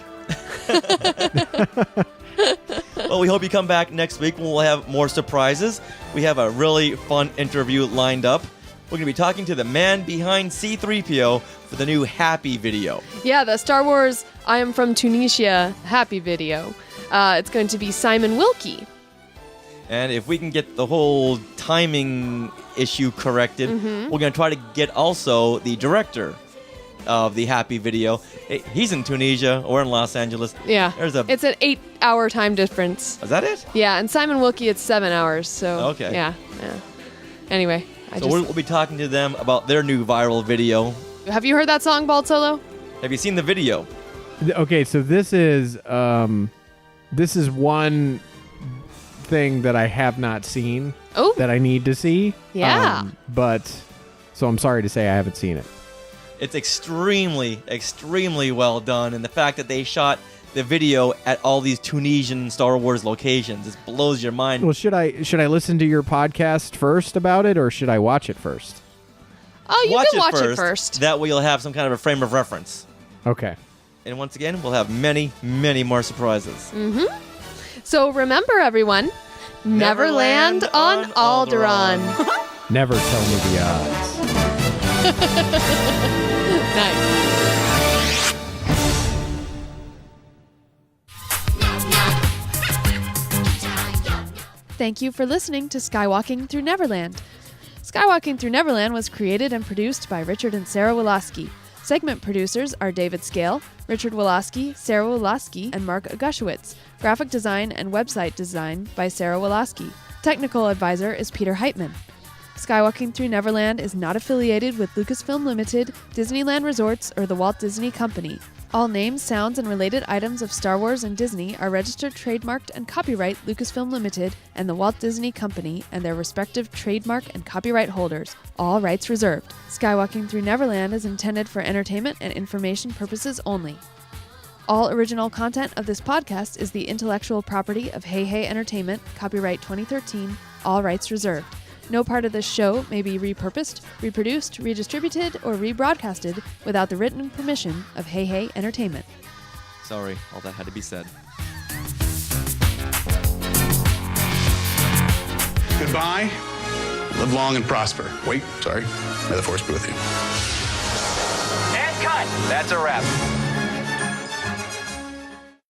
Well, we hope you come back next week when we'll have more surprises. We have a really fun interview lined up. We're going to be talking to the man behind C-3PO for the new Happy video. Yeah, the Star Wars I Am From Tunisia Happy video. It's going to be Simon Wilkie. And if we can get the whole timing issue corrected, Mhm. we're going to try to get also the director of the Happy video. He's in Tunisia or in Los Angeles. Yeah. It's an 8-hour time difference. Is that it? Yeah, and Simon Wilkie, it's 7 hours. So, Okay. Yeah. Anyway, We'll be talking to them about their new viral video. Have you heard that song, Bald Solo? Have you seen the video? Okay, so this is one thing that I have not seen that I need to see. Yeah. So I'm sorry to say I haven't seen it. It's extremely, extremely well done. And the fact that they shot the video at all these Tunisian Star Wars locations just blows your mind. Well, should I listen to your podcast first about it, or should I watch it first? Oh, you can watch it first. That way you'll have some kind of a frame of reference. Okay. And once again, we'll have many, many more surprises. Mm-hmm. So remember, everyone, Neverland on Alderaan. Never tell me the odds. Nice. Thank you for listening to Skywalking Through Neverland. Skywalking Through Neverland was created and produced by Richard and Sarah Woloski. Segment producers are David Scale, Richard Woloski, Sarah Woloski, and Mark Agushowitz. Graphic design and website design by Sarah Woloski. Technical advisor is Peter Heitman. Skywalking Through Neverland is not affiliated with Lucasfilm Limited, Disneyland Resorts, or the Walt Disney Company. All names, sounds, and related items of Star Wars and Disney are registered, trademarked, and copyright Lucasfilm Limited and the Walt Disney Company and their respective trademark and copyright holders. All rights reserved. Skywalking Through Neverland is intended for entertainment and information purposes only. All original content of this podcast is the intellectual property of Hey Hey Entertainment, copyright 2013, all rights reserved. No part of this show may be repurposed, reproduced, redistributed, or rebroadcasted without the written permission of Hey Hey Entertainment. Sorry, all that had to be said. Goodbye. Live long and prosper. Wait, sorry. May the force be with you. And cut. That's a wrap.